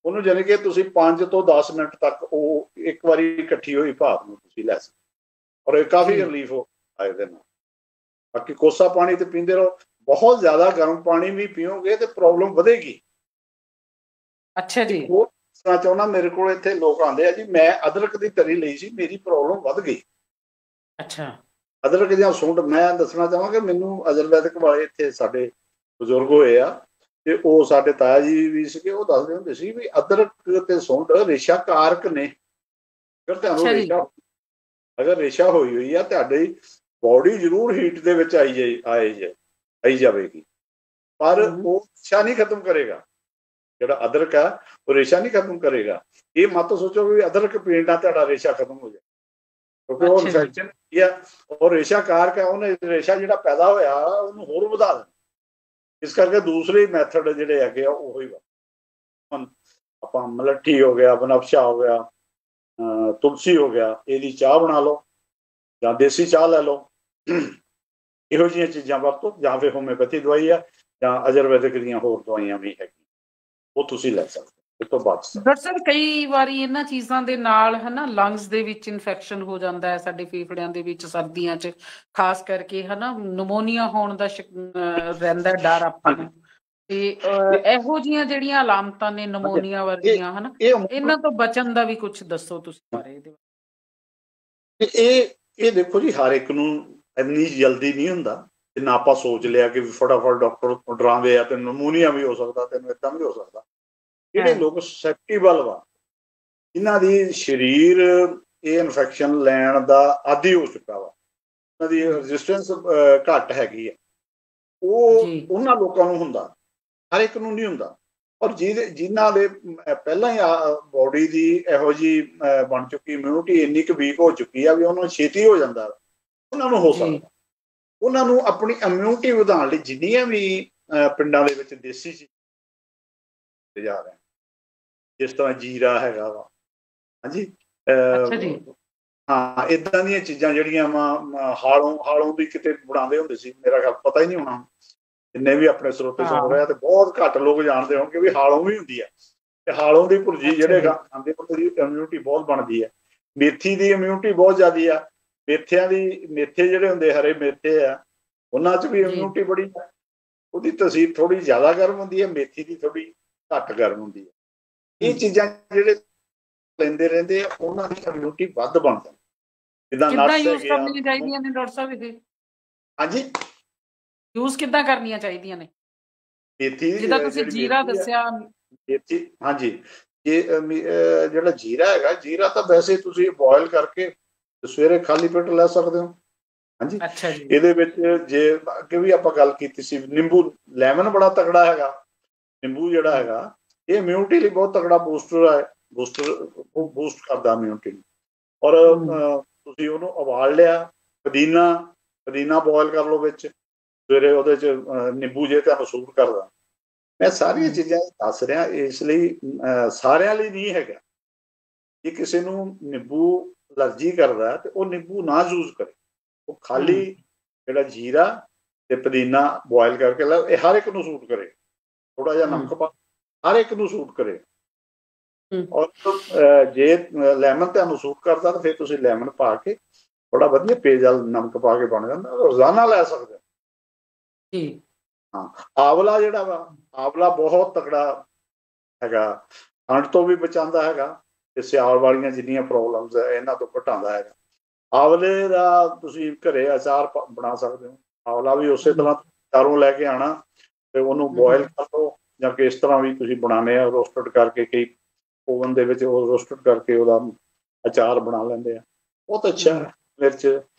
ਉਹਨੂੰ, ਜਾਣੀ ਕਿ ਤੁਸੀਂ 5 ਤੋਂ 10 ਮਿੰਟ ਤੱਕ ਉਹ ਇੱਕ ਵਾਰੀ ਇਕੱਠੀ ਹੋਈ ਭਾਪ ਨੂੰ ਤੁਸੀਂ ਲੈ ਸਕਦੇ, ਔਰ ਇਹ ਕਾਫੀ ਰਿਲੀਫ ਹੋ ਇਹਦੇ ਨਾਲ। ਬਾਕੀ ਕੋਸਾ ਪਾਣੀ ਤੇ ਪੀਂਦੇ ਰਹੋ, ਬਹੁਤ ਜ਼ਿਆਦਾ ਗਰਮ ਪਾਣੀ ਵੀ ਪੀਓਗੇ ਤੇ ਪ੍ਰੋਬਲਮ ਵਧੇਗੀ। ਅੱਛਾ ਜੀ। ਉਹ ਦੱਸਣਾ ਚਾਹੁੰਦਾ, ਮੇਰੇ ਕੋਲ ਇੱਥੇ ਲੋਕ ਆਉਂਦੇ ਆ ਜੀ, ਮੈਂ ਅਦਰਕ ਦੀ ਤਰੀ ਲਈ ਸੀ, ਮੇਰੀ ਪ੍ਰੋਬਲਮ ਵੱਧ ਗਈ। ਅੱਛਾ। ਅਦਰਕ ਜਾਂ ਸੁੰਡ, ਮੈਂ ਦੱਸਣਾ ਚਾਹਾਂਗਾ, ਮੈਨੂੰ ਆਯੁਰਵੈਦਿਕ ਵਾਲੇ ਇੱਥੇ ਸਾਡੇ ਬਜ਼ੁਰਗ ਹੋਏ ਆ, ਤੇ ਉਹ ਸਾਡੇ ਤਾਇਆ ਜੀ ਵੀ ਸੀਗੇ, ਉਹ ਦੱਸਦੇ ਹੁੰਦੇ ਸੀ ਵੀ ਅਦਰਕ ਤੇ ਸੁੰਡ ਰੇਸ਼ਾ ਕਾਰਕ ਨੇ। ਫਿਰ ਤੁਹਾਨੂੰ ਰੇਸ਼ਾ, ਅਗਰ ਰੇਸ਼ਾ ਹੋਈ ਆ, ਤੁਹਾਡੀ ਬੋਡੀ ਜ਼ਰੂਰ ਹੀਟ ਦੇ ਵਿੱਚ ਆਈ ਜਾਵੇਗੀ, ਪਰ ਉਹ ਰੇਸ਼ਾ ਨਹੀਂ ਖਤਮ ਕਰੇਗਾ। ਜਿਹੜਾ ਅਦਰਕ ਆ ਉਹ ਰੇਸ਼ਾ ਨਹੀਂ ਖਤਮ ਕਰੇਗਾ। ਇਹ ਮਤ ਸੋਚੋ ਵੀ ਅਦਰਕ ਪੀਣ ਨਾਲ ਤੁਹਾਡਾ ਰੇਸ਼ਾ ਖਤਮ ਹੋ ਜਾਏ, ਕਿਉਂਕਿ ਉਹ ਇਨਫੈਕਸ਼ਨ ਆ ਔਰ ਰੇਸ਼ਾ ਕਾਰਕ ਹੈ, ਉਹਨੇ ਰੇਸ਼ਾ ਜਿਹੜਾ ਪੈਦਾ ਹੋਇਆ ਉਹਨੂੰ ਹੋਰ ਵਧਾ ਦੇਣਾ। ਇਸ ਕਰਕੇ ਦੂਸਰੇ ਮੈਥਡ ਜਿਹੜੇ ਹੈਗੇ ਆ ਉਹੀ ਵਾ। ਹੁਣ ਆਪਾਂ ਮਲੱਠੀ ਹੋ ਗਿਆ, ਬਨਫਸ਼ਾ ਹੋ ਗਿਆ, ਤੁਲਸੀ ਹੋ ਗਿਆ, ਇਹਦੀ ਚਾਹ ਬਣਾ ਲਓ, ਜਾਂ ਦੇਸੀ ਚਾਹ ਲੈ ਲਓ, ਇਹੋ ਜਿਹੀਆਂ ਚੀਜ਼ਾਂ ਵਰਤੋ, ਜਾਂ ਫਿਰ ਹੋਮਿਓਪੈਥੀ ਦਵਾਈ ਆ ਜਾਂ ਆਯੁਰਵੈਦਿਕ ਦੀਆਂ ਹੋਰ ਦਵਾਈਆਂ ਵੀ ਹੈਗੀਆਂ, ਉਹ ਤੁਸੀਂ ਲੈ ਸਕਦੇ ਇਸ ਤੋਂ ਬਾਅਦ। ਡਾਕਟਰ ਸਾਹਿਬ ਕਈ ਵਾਰੀ ਇਹਨਾਂ ਚੀਜ਼ਾਂ ਦੇ ਨਾਲ ਹਨਾ ਲੰਗਸ ਦੇ ਵਿੱਚ ਇਨਫੈਕਸ਼ਨ ਹੋ ਜਾਂਦਾ ਹੈ, ਸਾਡੇ ਫੇਫੜਿਆਂ ਦੇ ਵਿੱਚ ਸਰਦੀਆਂ 'ਚ ਖਾਸ ਕਰਕੇ ਹਨਾ ਨਮੋਨੀਆ ਹੋਣ ਦਾ ਰਹਿੰਦਾ ਡਰ ਆਪਾਂ ਨੂੰ, ਤੇ ਇਹੋ ਜਿਹੀਆਂ ਜਿਹੜੀਆਂ ਅਲਾਮਤਾਂ ਨੇ ਨਮੂਨੀਆ ਵਰਗੀਆਂ ਹਨਾ, ਇਹਨਾਂ ਤੋਂ ਬਚਣ ਦਾ ਵੀ ਕੁਝ ਦੱਸੋ ਤੁਸੀਂ ਬਾਰੇ ਇਹਦੇ ਇਹ ਦੇਖੋ ਜੀ, ਹਰ ਇੱਕ ਨੂੰ ਇੰਨੀ ਜਲਦੀ ਨਹੀਂ ਹੁੰਦਾ। ਜਿੰਨਾ ਆਪਾਂ ਸੋਚ ਲਿਆ ਕਿ ਫਟਾਫਟ ਡਾਕਟਰ ਡਰਾਉਂਦੇ ਆ ਤੇ ਨਮੂਨੀਆ ਵੀ ਹੋ ਸਕਦਾ, ਤੈਨੂੰ ਏਦਾਂ ਵੀ ਹੋ ਸਕਦਾ। ਜਿਹੜੇ ਲੋਕ ਸੈਪਟੀਬਲ ਵਾ, ਜਿਨ੍ਹਾਂ ਦੀ ਸਰੀਰ ਇਹ ਇਨਫੈਕਸ਼ਨ ਲੈਣ ਦਾ ਆਦੀ ਹੋ ਚੁੱਕਾ ਵਾ, ਉਹਨਾਂ ਦੀ ਰੈਜ਼ਿਸਟੈਂਸ ਘੱਟ ਹੈਗੀ ਆ, ਉਹਨਾਂ ਲੋਕਾਂ ਨੂੰ ਹੁੰਦਾ, ਹਰ ਇੱਕ ਨੂੰ ਨਹੀਂ ਹੁੰਦਾ। ਔਰ ਜਿਨ੍ਹਾਂ ਦੇ ਪਹਿਲਾਂ ਹੀ ਬੋਡੀ ਦੀ ਇਹੋ ਜਿਹੀ ਬਣ ਚੁੱਕੀ, ਇਮਿਊਨਿਟੀ ਇੰਨੀ ਕੁ ਵੀਕ ਹੋ ਚੁੱਕੀ ਆ ਵੀ ਉਹਨਾਂ ਨੂੰ ਛੇਤੀ ਹੋ ਜਾਂਦਾ, ਉਹਨਾਂ ਨੂੰ ਹੋ ਸਕਦਾ। ਉਹਨਾਂ ਨੂੰ ਆਪਣੀ ਇਮਿਊਨਿਟੀ ਵਧਾਉਣ ਲਈ ਜਿੰਨੀਆਂ ਵੀ ਪਿੰਡਾਂ ਦੇ ਵਿੱਚ ਦੇਸੀ ਚੀਜ਼ਾਂ ਜਾ ਰਹੇ, ਜਿਸ ਤਰ੍ਹਾਂ ਜੀਰਾ ਹੈਗਾ ਵਾ, ਹਾਂਜੀ, ਹਾਂ, ਇਦਾਂ ਦੀਆਂ ਚੀਜ਼ਾਂ ਜਿਹੜੀਆਂ ਵਾ ਹਾਲੋਂ ਵੀ ਕਿਤੇ ਬਣਾਉਂਦੇ ਹੁੰਦੇ ਸੀ, ਮੇਰਾ ਖਿਆਲ ਪਤਾ ਹੀ ਨਹੀਂ ਹੋਣਾ, ਜਿੰਨੇ ਵੀ ਆਪਣੇ ਸਰੋਤੇ ਸੁਣ ਰਹੇ ਆ ਤੇ ਬਹੁਤ ਘੱਟ ਲੋਕ ਜਾਣਦੇ ਹੋਣਗੇ ਵੀ ਹਾਲੋਂ ਵੀ ਹੁੰਦੀ ਹੈ। ਤੇ ਹਾਲੋਂ ਦੀ ਭੁਰਜੀ ਜਿਹੜੇ ਖਾਂਦੇ, ਉਹਦੀ ਇਮਿਊਨਿਟੀ ਬਹੁਤ ਬਣਦੀ ਹੈ। ਮੇਥੀ ਦੀ ਇਮਿਊਨਿਟੀ ਬਹੁਤ ਜ਼ਿਆਦੀ ਆ। ਮੇਥੇ ਜਿਹੜੇ ਹੁੰਦੇ, ਹਰੇ ਮੇਥੇ ਆ, ਉਹਨਾਂ 'ਚ ਵੀ ਇਮਿਊਨਿਟੀ ਬੜੀ ਹੈ। ਉਹਦੀ ਤਸੀਰ ਥੋੜੀ ਜ਼ਿਆਦਾ ਗਰਮ ਹੁੰਦੀ ਹੈ, ਮੇਥੀ ਦੀ ਥੋੜੀ ਘੱਟ ਗਰਮ ਹੁੰਦੀ ਹੈ। ਇਹ ਚੀਜ਼ਾਂ ਜਿਹੜੇ ਲੈਂਦੇ ਰਹਿੰਦੇ ਆ, ਉਹਨਾਂ ਦੀ ਇਮਿਊਨਿਟੀ ਵੱਧ ਬਣਦੀ। ਜਿੱਦਾਂ ਨਟਸ ਹੈਗੇ ਆ, ਚਾਹੀਦੀਆਂ ਨੇ ਡਾਕਟਰ ਸਾਹਿਬ ਇਹਦੇ, ਹਾਂਜੀ, ਯੂਜ਼ ਕਿੱਦਾਂ ਕਰਨੀਆਂ ਚਾਹੀਦੀਆਂ ਨੇ? ਮੇਥੀ ਜਿੱਦਾਂ ਤੁਸੀਂ ਜੀਰਾ ਦੱਸਿਆ, ਮੇਥੀ, ਹਾਂਜੀ, ਜਿਹੜਾ ਜੀਰਾ ਹੈਗਾ, ਜੀਰਾ ਤਾਂ ਵੈਸੇ ਤੁਸੀਂ ਬੋਇਲ ਕਰਕੇ ਸਵੇਰੇ ਖਾਲੀ ਪੇਟ ਲੈ ਸਕਦੇ ਹੋ। ਹਾਂਜੀ, ਇਹਦੇ ਵਿੱਚ ਜੇ ਅੱਗੇ ਵੀ ਆਪਾਂ ਗੱਲ ਕੀਤੀ ਸੀ, ਨਿੰਬੂ, ਲੈਮਨ ਬੜਾ ਤਕੜਾ ਹੈਗਾ। ਨਿੰਬੂ ਜਿਹੜਾ ਹੈਗਾ, ਇਹ ਇਮਿਊਨਿਟੀ ਲਈ ਬਹੁਤ ਤਕੜਾ ਬੂਸਟਰ ਹੈ, ਬੂਸਟ ਕਰਦਾ ਇਮਿਊਨਿਟੀ ਨੂੰ। ਔਰ ਤੁਸੀਂ ਉਹਨੂੰ ਉਬਾਲ ਲਿਆ, ਪੁਦੀਨਾ ਬੋਇਲ ਕਰ ਲਓ ਵਿੱਚ, ਸਵੇਰੇ ਉਹਦੇ 'ਚ ਨਿੰਬੂ ਜੇ ਤੁਹਾਨੂੰ ਸੂਟ ਕਰਦਾ। ਮੈਂ ਸਾਰੀਆਂ ਚੀਜ਼ਾਂ ਦੱਸ ਰਿਹਾ ਇਸ ਲਈ, ਸਾਰਿਆਂ ਲਈ ਨਹੀਂ ਹੈਗਾ। ਜੇ ਕਿਸੇ ਨੂੰ ਨਿੰਬੂ ਐਲਰਜੀ ਕਰਦਾ ਤੇ ਉਹ ਨਿੰਬੂ ਨਾ ਯੂਜ਼ ਕਰੇ, ਉਹ ਖਾਲੀ ਜਿਹੜਾ ਜੀਰਾ ਤੇ ਪੁਦੀਨਾ ਬੋਇਲ ਕਰਕੇ ਲੈ, ਇਹ ਹਰ ਇੱਕ ਨੂੰ ਸੂਟ ਕਰੇ। ਥੋੜਾ ਜਿਹਾ ਨਮਕ ਪਾ, ਹਰ ਇੱਕ ਨੂੰ ਸੂਟ ਕਰੇ। ਔਰ ਜੇ ਲੈਮਨ ਤੁਹਾਨੂੰ ਸੂਟ ਕਰਦਾ ਤਾਂ ਫਿਰ ਤੁਸੀਂ ਲੈਮਨ ਪਾ ਕੇ ਥੋੜਾ ਵਧੀਆ ਪੇਜਲ ਨਮਕ ਪਾ ਕੇ ਬਣ ਜਾਂਦਾ, ਰੋਜ਼ਾਨਾ ਲੈ ਸਕਦੇ ਹੋ। ਹਾਂ, ਆਵਲਾ ਜਿਹੜਾ ਵਾ, ਆਵਲਾ ਬਹੁਤ ਤਕੜਾ ਹੈਗਾ, ਠੰਡ ਤੋਂ ਵੀ ਬਚਾਉਂਦਾ ਹੈਗਾ ਤੇ ਸਿਆਲ ਵਾਲੀਆਂ ਜਿੰਨੀਆਂ ਪ੍ਰੋਬਲਮਸ ਹੈ ਇਹਨਾਂ ਤੋਂ ਘਟਾਉਂਦਾ ਹੈਗਾ। ਆਵਲੇ ਦਾ ਤੁਸੀਂ ਘਰੇ ਅਚਾਰ ਬਣਾ ਸਕਦੇ ਹੋ। ਆਵਲਾ ਵੀ ਉਸੇ ਤਰ੍ਹਾਂ ਚਾਰੋਂ ਲੈ ਕੇ ਆਉਣਾ ਤੇ ਉਹਨੂੰ ਬੋਇਲ ਕਰ ਲਓ, ਜਾਂ ਕਿਸ ਤਰ੍ਹਾਂ ਵੀ ਤੁਸੀਂ ਬਣਾਉਂਦੇ ਆ, ਰੋਸਟਡ ਕਰਕੇ, ਕਈ ਓਵਨ ਦੇ ਵਿੱਚ ਉਹ ਰੋਸਟਡ ਕਰਕੇ ਉਹਦਾ ਅਚਾਰ ਬਣਾ ਲੈਂਦੇ ਆ, ਬਹੁਤ ਅੱਛਾ। ਮਿਰਚ,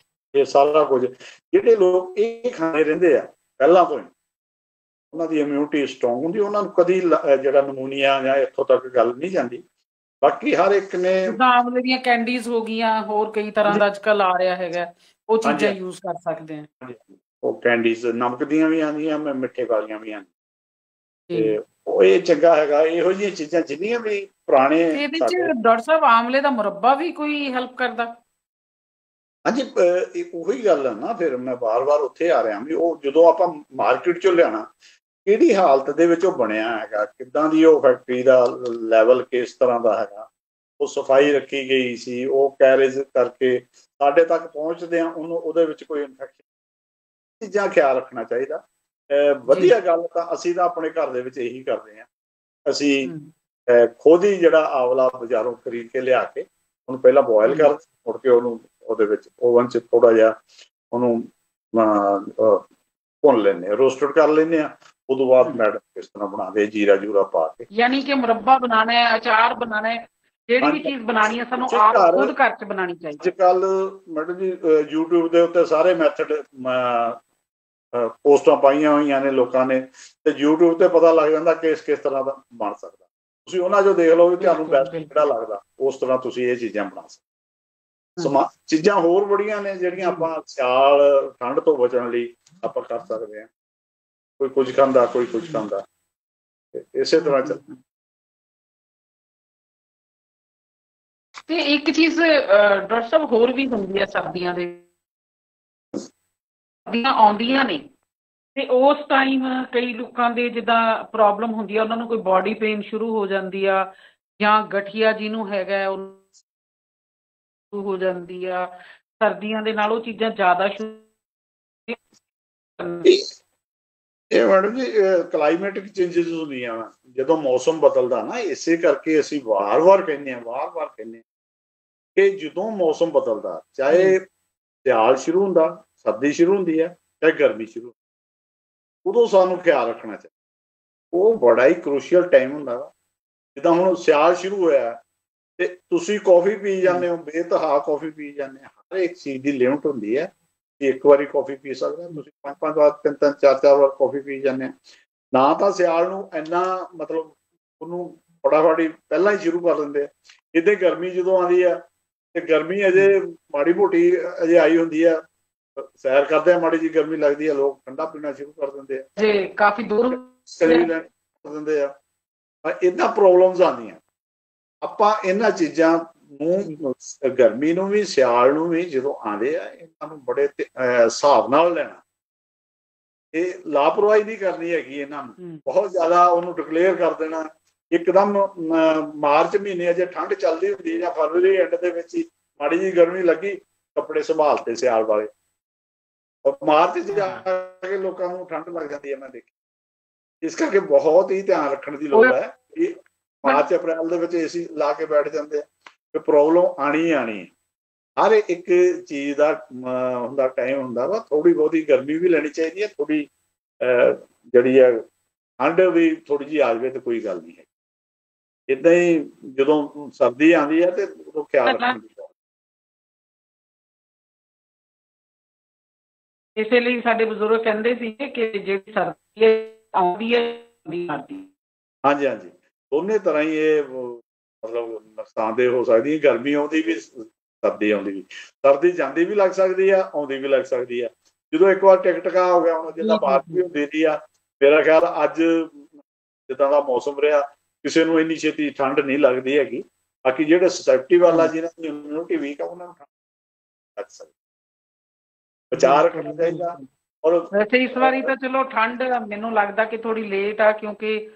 ਇਹ ਸਾਰਾ ਕੁਝ ਜਿਹੜੇ ਲੋਕ ਇਹ ਖਾਂਦੇ ਰਹਿੰਦੇ ਆ ਪਹਿਲਾਂ ਤੋਂ ਹੀ, ਉਹਨਾਂ ਦੀ ਇਮਿਊਨਿਟੀ ਸਟਰੋਂਗ ਹੁੰਦੀ, ਉਹਨਾਂ ਨੂੰ ਕਦੀ ਜਿਹੜਾ ਨਮੂਨੀਆ ਜਾਂ ਇੱਥੋਂ ਤੱਕ ਗੱਲ ਨਹੀਂ ਜਾਂਦੀ। ਬਾਕੀ ਹਰ ਇੱਕ ਨੇ ਆਮਲੇ ਦੀਆਂ ਕੈਂਡੀਜ਼ ਹੋ ਗਈਆਂ, ਹੋਰ ਕਈ ਤਰ੍ਹਾਂ ਦਾ ਅੱਜ ਕੱਲ ਆ ਰਿਹਾ ਹੈਗਾ, ਉਹ ਚੀਜ਼ਾਂ ਯੂਜ਼ ਕਰ ਸਕਦੇ ਆ। ਉਹ ਕੈਂਡੀਜ਼ ਨਮਕ ਦੀਆਂ ਵੀ ਆਉਂਦੀਆਂ, ਮਿੱਠੇ ਵਾਲੀਆਂ ਵੀ ਆਉਂਦੀਆਂ, ਤੇ ਉਹ ਇਹ ਚੰਗਾ ਹੈਗਾ। ਇਹੋ ਜਿਹੀਆਂ ਚੀਜ਼ਾਂ ਜਿੰਨੀਆਂ ਵੀ ਪੁਰਾਣੇ, ਇਹਦੇ 'ਚ ਡਾਕਟਰ ਸਾਹਿਬ ਆਮਲੇ ਦਾ ਮੁਰੱਬਾ ਵੀ ਕੋਈ ਹੈਲਪ ਕਰਦਾ? ਹਾਂਜੀ, ਉਹੀ ਗੱਲ ਹੈ ਨਾ, ਫਿਰ ਮੈਂ ਵਾਰ-ਵਾਰ ਉੱਥੇ ਆ ਰਿਹਾ ਵੀ ਉਹ ਜਦੋਂ ਆਪਾਂ ਮਾਰਕੀਟ 'ਚੋਂ ਲਿਆਉਣਾ, ਕਿਹੜੀ ਹਾਲਤ ਦੇ ਵਿੱਚ ਉਹ ਬਣਿਆ ਹੈਗਾ, ਕਿੱਦਾਂ ਦੀ ਉਹ ਫੈਕਟਰੀ ਦਾ ਲੈਵਲ ਕਿਸ ਤਰ੍ਹਾਂ ਦਾ ਹੈਗਾ, ਉਹ ਸਫਾਈ ਰੱਖੀ ਗਈ ਸੀ, ਉਹ ਕੈਰੇਜ ਕਰਕੇ ਸਾਡੇ ਤੱਕ ਪਹੁੰਚਦੇ ਆ, ਉਹਦੇ ਵਿੱਚ ਕੋਈ ਇਨਫੈਕਸ਼ਨ, ਚੀਜ਼ਾਂ ਖਿਆਲ ਰੱਖਣਾ ਚਾਹੀਦਾ। ਵਧੀਆ ਗੱਲ ਤਾਂ ਅਸੀਂ ਤਾਂ ਆਪਣੇ ਘਰ ਦੇ ਵਿੱਚ ਇਹੀ ਕਰਦੇ ਹਾਂ। ਅਸੀਂ ਖੁਦ ਹੀ ਜਿਹੜਾ ਆਵਲਾ ਬਾਜ਼ਾਰੋਂ ਖਰੀਦ ਕੇ ਲਿਆ ਕੇ ਉਹਨੂੰ ਪਹਿਲਾਂ ਬੋਇਲ ਕਰ, ਮੁੜ ਕੇ ਉਹਨੂੰ ਉਹਦੇ ਵਿੱਚ ਓਵਨ 'ਚ ਥੋੜਾ ਜਿਹਾ ਉਹਨੂੰ ਭੁੰਨ ਲੈਂਦੇ ਆ, ਰੋਸਟਡ ਕਰ ਲੈਂਦੇ ਆ। ਉਦੋਂ ਬਾਅਦ ਮੈਡਮ ਕਿਸ ਤਰ੍ਹਾਂ ਬਣਾਉਂਦੇ, ਜੀਰਾ ਜੂਰਾ ਪਾ ਕੇ। ਯਾਨੀ ਕਿ ਮੁਰੱਬਾ ਬਣਾਉਣਾ ਹੈ, ਅਚਾਰ ਬਣਾਉਣਾ ਹੈ, ਜਿਹੜੀ ਵੀ ਚੀਜ਼ ਬਣਾਉਣੀ ਹੈ ਸਾਨੂੰ ਆਪ ਖੁਦ ਘਰ 'ਚ ਬਣਾਉਣੀ ਚਾਹੀਦੀ। ਅੱਜ ਕੱਲ ਮੈਡਮ ਜੀ YouTube ਦੇ ਉੱਤੇ ਸਾਰੇ ਮੈਥਡ ਪੋਸਟਾਂ ਪਾਈਆਂ ਹੋਈਆਂ ਨੇ ਲੋਕਾਂ ਨੇ, ਤੇ YouTube ਤੇ ਪਤਾ ਲੱਗ ਜਾਂਦਾ ਕਿਸ ਤਰ੍ਹਾਂ ਦਾ ਬਣ ਸਕਦਾ। ਤੁਸੀਂ ਉਹਨਾਂ 'ਚੋਂ ਦੇਖ ਲਓ ਵੀ ਤੁਹਾਨੂੰ ਬੈਸਟ ਕਿਹੜਾ ਲੱਗਦਾ, ਉਸ ਤਰ੍ਹਾਂ ਤੁਸੀਂ ਇਹ ਚੀਜ਼ਾਂ ਬਣਾ ਸਕਦੇ। ਚੀਜ਼ਾਂ ਹੋਰ ਬੜੀਆਂ ਨੇ ਜਿਹੜੀਆਂ ਆਪਾਂ ਸਿਆਲ ਠੰਡ ਤੋਂ ਬਚਣ ਲਈ ਆਪਾਂ ਕਰ ਸਕਦੇ ਹਾਂ। ਕੋਈ ਕੁਝ ਖਾਂਦਾ, ਕੋਈ ਕੁਝ ਖਾਂਦਾ, ਇਸੇ ਤਰ੍ਹਾਂ ਚੱਲਦਾ। ਤੇ ਇੱਕ ਚੀਜ਼ ਡਾਕਟਰ ਸਾਹਿਬ ਹੋਰ ਵੀ ਹੁੰਦੀ ਹੈ, ਸਰਦੀਆਂ ਦੇ ਆਉਂਦੀਆਂ ਨੇ ਤੇ ਉਸ ਟਾਈਮ ਕਈ ਲੋਕਾਂ ਦੇ ਜਿੱਦਾਂ ਪ੍ਰੋਬਲਮ ਹੁੰਦੀ ਆ, ਉਹਨਾਂ ਨੂੰ ਕੋਈ ਬਾਡੀ ਪੇਨ ਸ਼ੁਰੂ ਹੋ ਜਾਂਦੀ ਆ, ਜਾਂ ਗਠੀਆ ਜਿਹਨੂੰ ਹੈਗਾ ਉਹ ਹੋ ਜਾਂਦੀ ਆ ਸਰਦੀਆਂ ਦੇ ਨਾਲ, ਉਹ ਚੀਜ਼ਾਂ ਜ਼ਿਆਦਾ ਇਹ ਮੈਡਮ ਜੀ ਕਲਾਈਮੇਟਿਕ ਚੇਂਜਸ ਹੁੰਦੀਆਂ ਵਾ ਜਦੋਂ ਮੌਸਮ ਬਦਲਦਾ ਨਾ, ਇਸੇ ਕਰਕੇ ਅਸੀਂ ਵਾਰ-ਵਾਰ ਕਹਿੰਦੇ ਹਾਂ ਕਿ ਜਦੋਂ ਮੌਸਮ ਬਦਲਦਾ, ਚਾਹੇ ਸਿਆਲ ਸ਼ੁਰੂ ਹੁੰਦਾ, ਸਰਦੀ ਸ਼ੁਰੂ ਹੁੰਦੀ ਹੈ, ਚਾਹੇ ਗਰਮੀ ਸ਼ੁਰੂ, ਉਦੋਂ ਸਾਨੂੰ ਖਿਆਲ ਰੱਖਣਾ ਚਾਹੀਦਾ। ਉਹ ਬੜਾ ਹੀ ਕ੍ਰੂਸ਼ੀਅਲ ਟਾਈਮ ਹੁੰਦਾ ਵਾ। ਜਿੱਦਾਂ ਹੁਣ ਸਿਆਲ ਸ਼ੁਰੂ ਹੋਇਆ ਤੇ ਤੁਸੀਂ ਕੌਫੀ ਪੀ ਜਾਂਦੇ ਹੋ, ਬੇਤਹਾ ਕੌਫੀ ਪੀ ਜਾਂਦੇ, ਹਰ ਇੱਕ ਚੀਜ਼ ਦੀ ਲਿਮਟ ਹੁੰਦੀ ਹੈ। ਇੱਕ ਵਾਰੀ ਕੌਫੀ ਪੀ ਸਕਦੇ, ਤੁਸੀਂ 5-5 ਵਾਰ, 3-3, 4-4 ਵਾਰ ਕੌਫੀ ਪੀ ਜਾਂਦੇ ਆ। ਨਾ ਤਾਂ ਸਿਆਲ ਨੂੰ ਇੰਨਾ ਮਤਲਬ ਉਹਨੂੰ ਫਟਾਫਟ ਹੀ ਪਹਿਲਾਂ ਹੀ ਸ਼ੁਰੂ ਕਰ ਦਿੰਦੇ ਆ। ਇੱਦਾਂ ਗਰਮੀ ਜਦੋਂ ਆਉਂਦੀ ਆ ਤੇ ਗਰਮੀ ਅਜੇ ਮਾੜੀ ਮੋਟੀ ਅਜੇ ਆਈ ਹੁੰਦੀ ਆ, ਸੈਰ ਕਰਦੇ ਆ, ਮਾੜੀ ਜੀ ਗਰਮੀ ਲੱਗਦੀ ਆ, ਲੋਕ ਠੰਡਾ ਪੀਣਾ ਸ਼ੁਰੂ ਕਰ ਦਿੰਦੇ ਆ, ਜੇ ਕਾਫੀ ਦੂਰ ਕਰ ਦਿੰਦੇ ਆ। ਏਦਾਂ ਪ੍ਰੋਬਲਮਸ ਆਉਂਦੀਆਂ। ਆਪਾਂ ਇਹਨਾਂ ਚੀਜ਼ਾਂ ਨੂੰ, ਗਰਮੀ ਨੂੰ ਵੀ ਸਿਆਲ ਨੂੰ ਵੀ ਜਦੋਂ ਆਉਂਦੇ ਆ, ਇਹਨਾਂ ਨੂੰ ਬੜੇ ਹਿਸਾਬ ਨਾਲ ਲੈਣਾ। ਇਹ ਲਾਪਰਵਾਹੀ ਨਹੀਂ ਕਰਨੀ ਹੈਗੀ ਇਹਨਾਂ ਨੂੰ, ਬਹੁਤ ਜ਼ਿਆਦਾ ਉਹਨੂੰ ਡਿਕਲੇਅਰ ਕਰ ਦੇਣਾ ਇੱਕਦਮ। ਮਾਰਚ ਮਹੀਨੇ ਅਜੇ ਠੰਡ ਚੱਲਦੀ ਹੁੰਦੀ ਜਾਂ ਫਰਵਰੀ ਐਂਡ ਦੇ ਵਿੱਚ ਹੀ ਮਾੜੀ ਜਿਹੀ ਗਰਮੀ ਲੱਗੀ, ਕੱਪੜੇ ਸੰਭਾਲਤੇ ਸਿਆਲ ਵਾਲੇ। ਮਾਰਚ 'ਚ ਜਾ ਕੇ ਲੋਕਾਂ ਨੂੰ ਠੰਡ ਲੱਗ ਜਾਂਦੀ ਹੈ, ਮੈਂ ਦੇਖੀ। ਇਸ ਕਰਕੇ ਬਹੁਤ ਹੀ ਧਿਆਨ ਰੱਖਣ ਦੀ ਲੋੜ ਹੈ। ਮਾਰਚ ਅਪ੍ਰੈਲ ਦੇ ਵਿੱਚ ਏਸੀ ਲਾ ਕੇ ਬੈਠ ਜਾਂਦੇ ਆ, ਤੇ ਪ੍ਰੋਬਲਮ ਆਣੀ ਹੀ ਆਣੀ ਹੈ। ਹਰ ਇੱਕ ਚੀਜ਼ ਦਾ ਹੁੰਦਾ ਟਾਈਮ ਹੁੰਦਾ ਵਾ। ਥੋੜੀ ਬਹੁਤੀ ਗਰਮੀ ਵੀ ਲੈਣੀ ਚਾਹੀਦੀ ਹੈ, ਥੋੜੀ ਜਿਹੜੀ ਹੈ ਠੰਡ ਵੀ ਥੋੜੀ ਜਿਹੀ ਆ ਜਾਵੇ ਤੇ ਕੋਈ ਗੱਲ ਨਹੀਂ ਹੈ। ਏਦਾਂ ਹੀ ਜਦੋਂ ਸਰਦੀ ਆਉਂਦੀ ਹੈ ਤੇ ਉਦੋਂ ਖਿਆਲ ਰੱਖਣ ਦੀ ਲੋੜ। ਇਸੇ ਲਈ ਸਾਡੇ ਬਜ਼ੁਰਗ ਕਹਿੰਦੇ ਸੀ ਕਿ ਜਿਹੜੀ ਸਰਦੀ ਆਉਂਦੀ ਹੈ, ਹਾਂਜੀ ਹਾਂਜੀ, ਦੋਨੇ ਤਰ੍ਹਾਂ ਹੀ ਇਹ ਮਤਲਬ ਨੁਕਸਾਨਦੇਹ ਹੋ ਸਕਦੀ ਹੈ। ਗਰਮੀ ਆਉਂਦੀ ਵੀ, ਸਰਦੀ ਆਉਂਦੀ ਵੀ। ਸਰਦੀ ਜਾਂਦੀ ਵੀ ਲੱਗ ਸਕਦੀ ਆ, ਆਉਂਦੀ ਵੀ ਲੱਗ ਸਕਦੀ ਆ। ਜਦੋਂ ਇੱਕ ਵਾਰ ਟਿਕਟਕਾ ਹੋ ਗਿਆ, ਹੁਣ ਜਿੱਦਾਂ ਬਾਰਿਸ਼ ਵੀ ਹੁੰਦੀ ਸੀ ਆ, ਮੇਰਾ ਖਿਆਲ ਅੱਜ ਜਿੱਦਾਂ ਦਾ ਮੌਸਮ ਰਿਹਾ, ਕਿਸੇ ਨੂੰ ਇੰਨੀ ਛੇਤੀ ਠੰਡ ਨਹੀਂ ਲੱਗਦੀ ਹੈਗੀ। ਬਾਕੀ ਜਿਹੜੇ ਸਸੈਪਟੀਬਲ ਆ, ਜਿਹਨਾਂ ਦੀ ਇਮਿਊਨਿਟੀ ਵੀਕ ਆ, ਉਹਨਾਂ ਨੂੰ ਠੰਡ ਲੱਗ ਸਕਦੀ। ਬਚਾਅ ਰੱਖਣਾ ਚਾਹੀਦਾ। ਔਰ ਵੈਸੇ ਇਸ ਵਾਰੀ ਤਾਂ ਚਲੋ ਠੰਡ ਮੈਨੂੰ ਲੱਗਦਾ ਕਿ ਥੋੜੀ ਲੇਟ ਆ, ਕਿਉਂਕਿ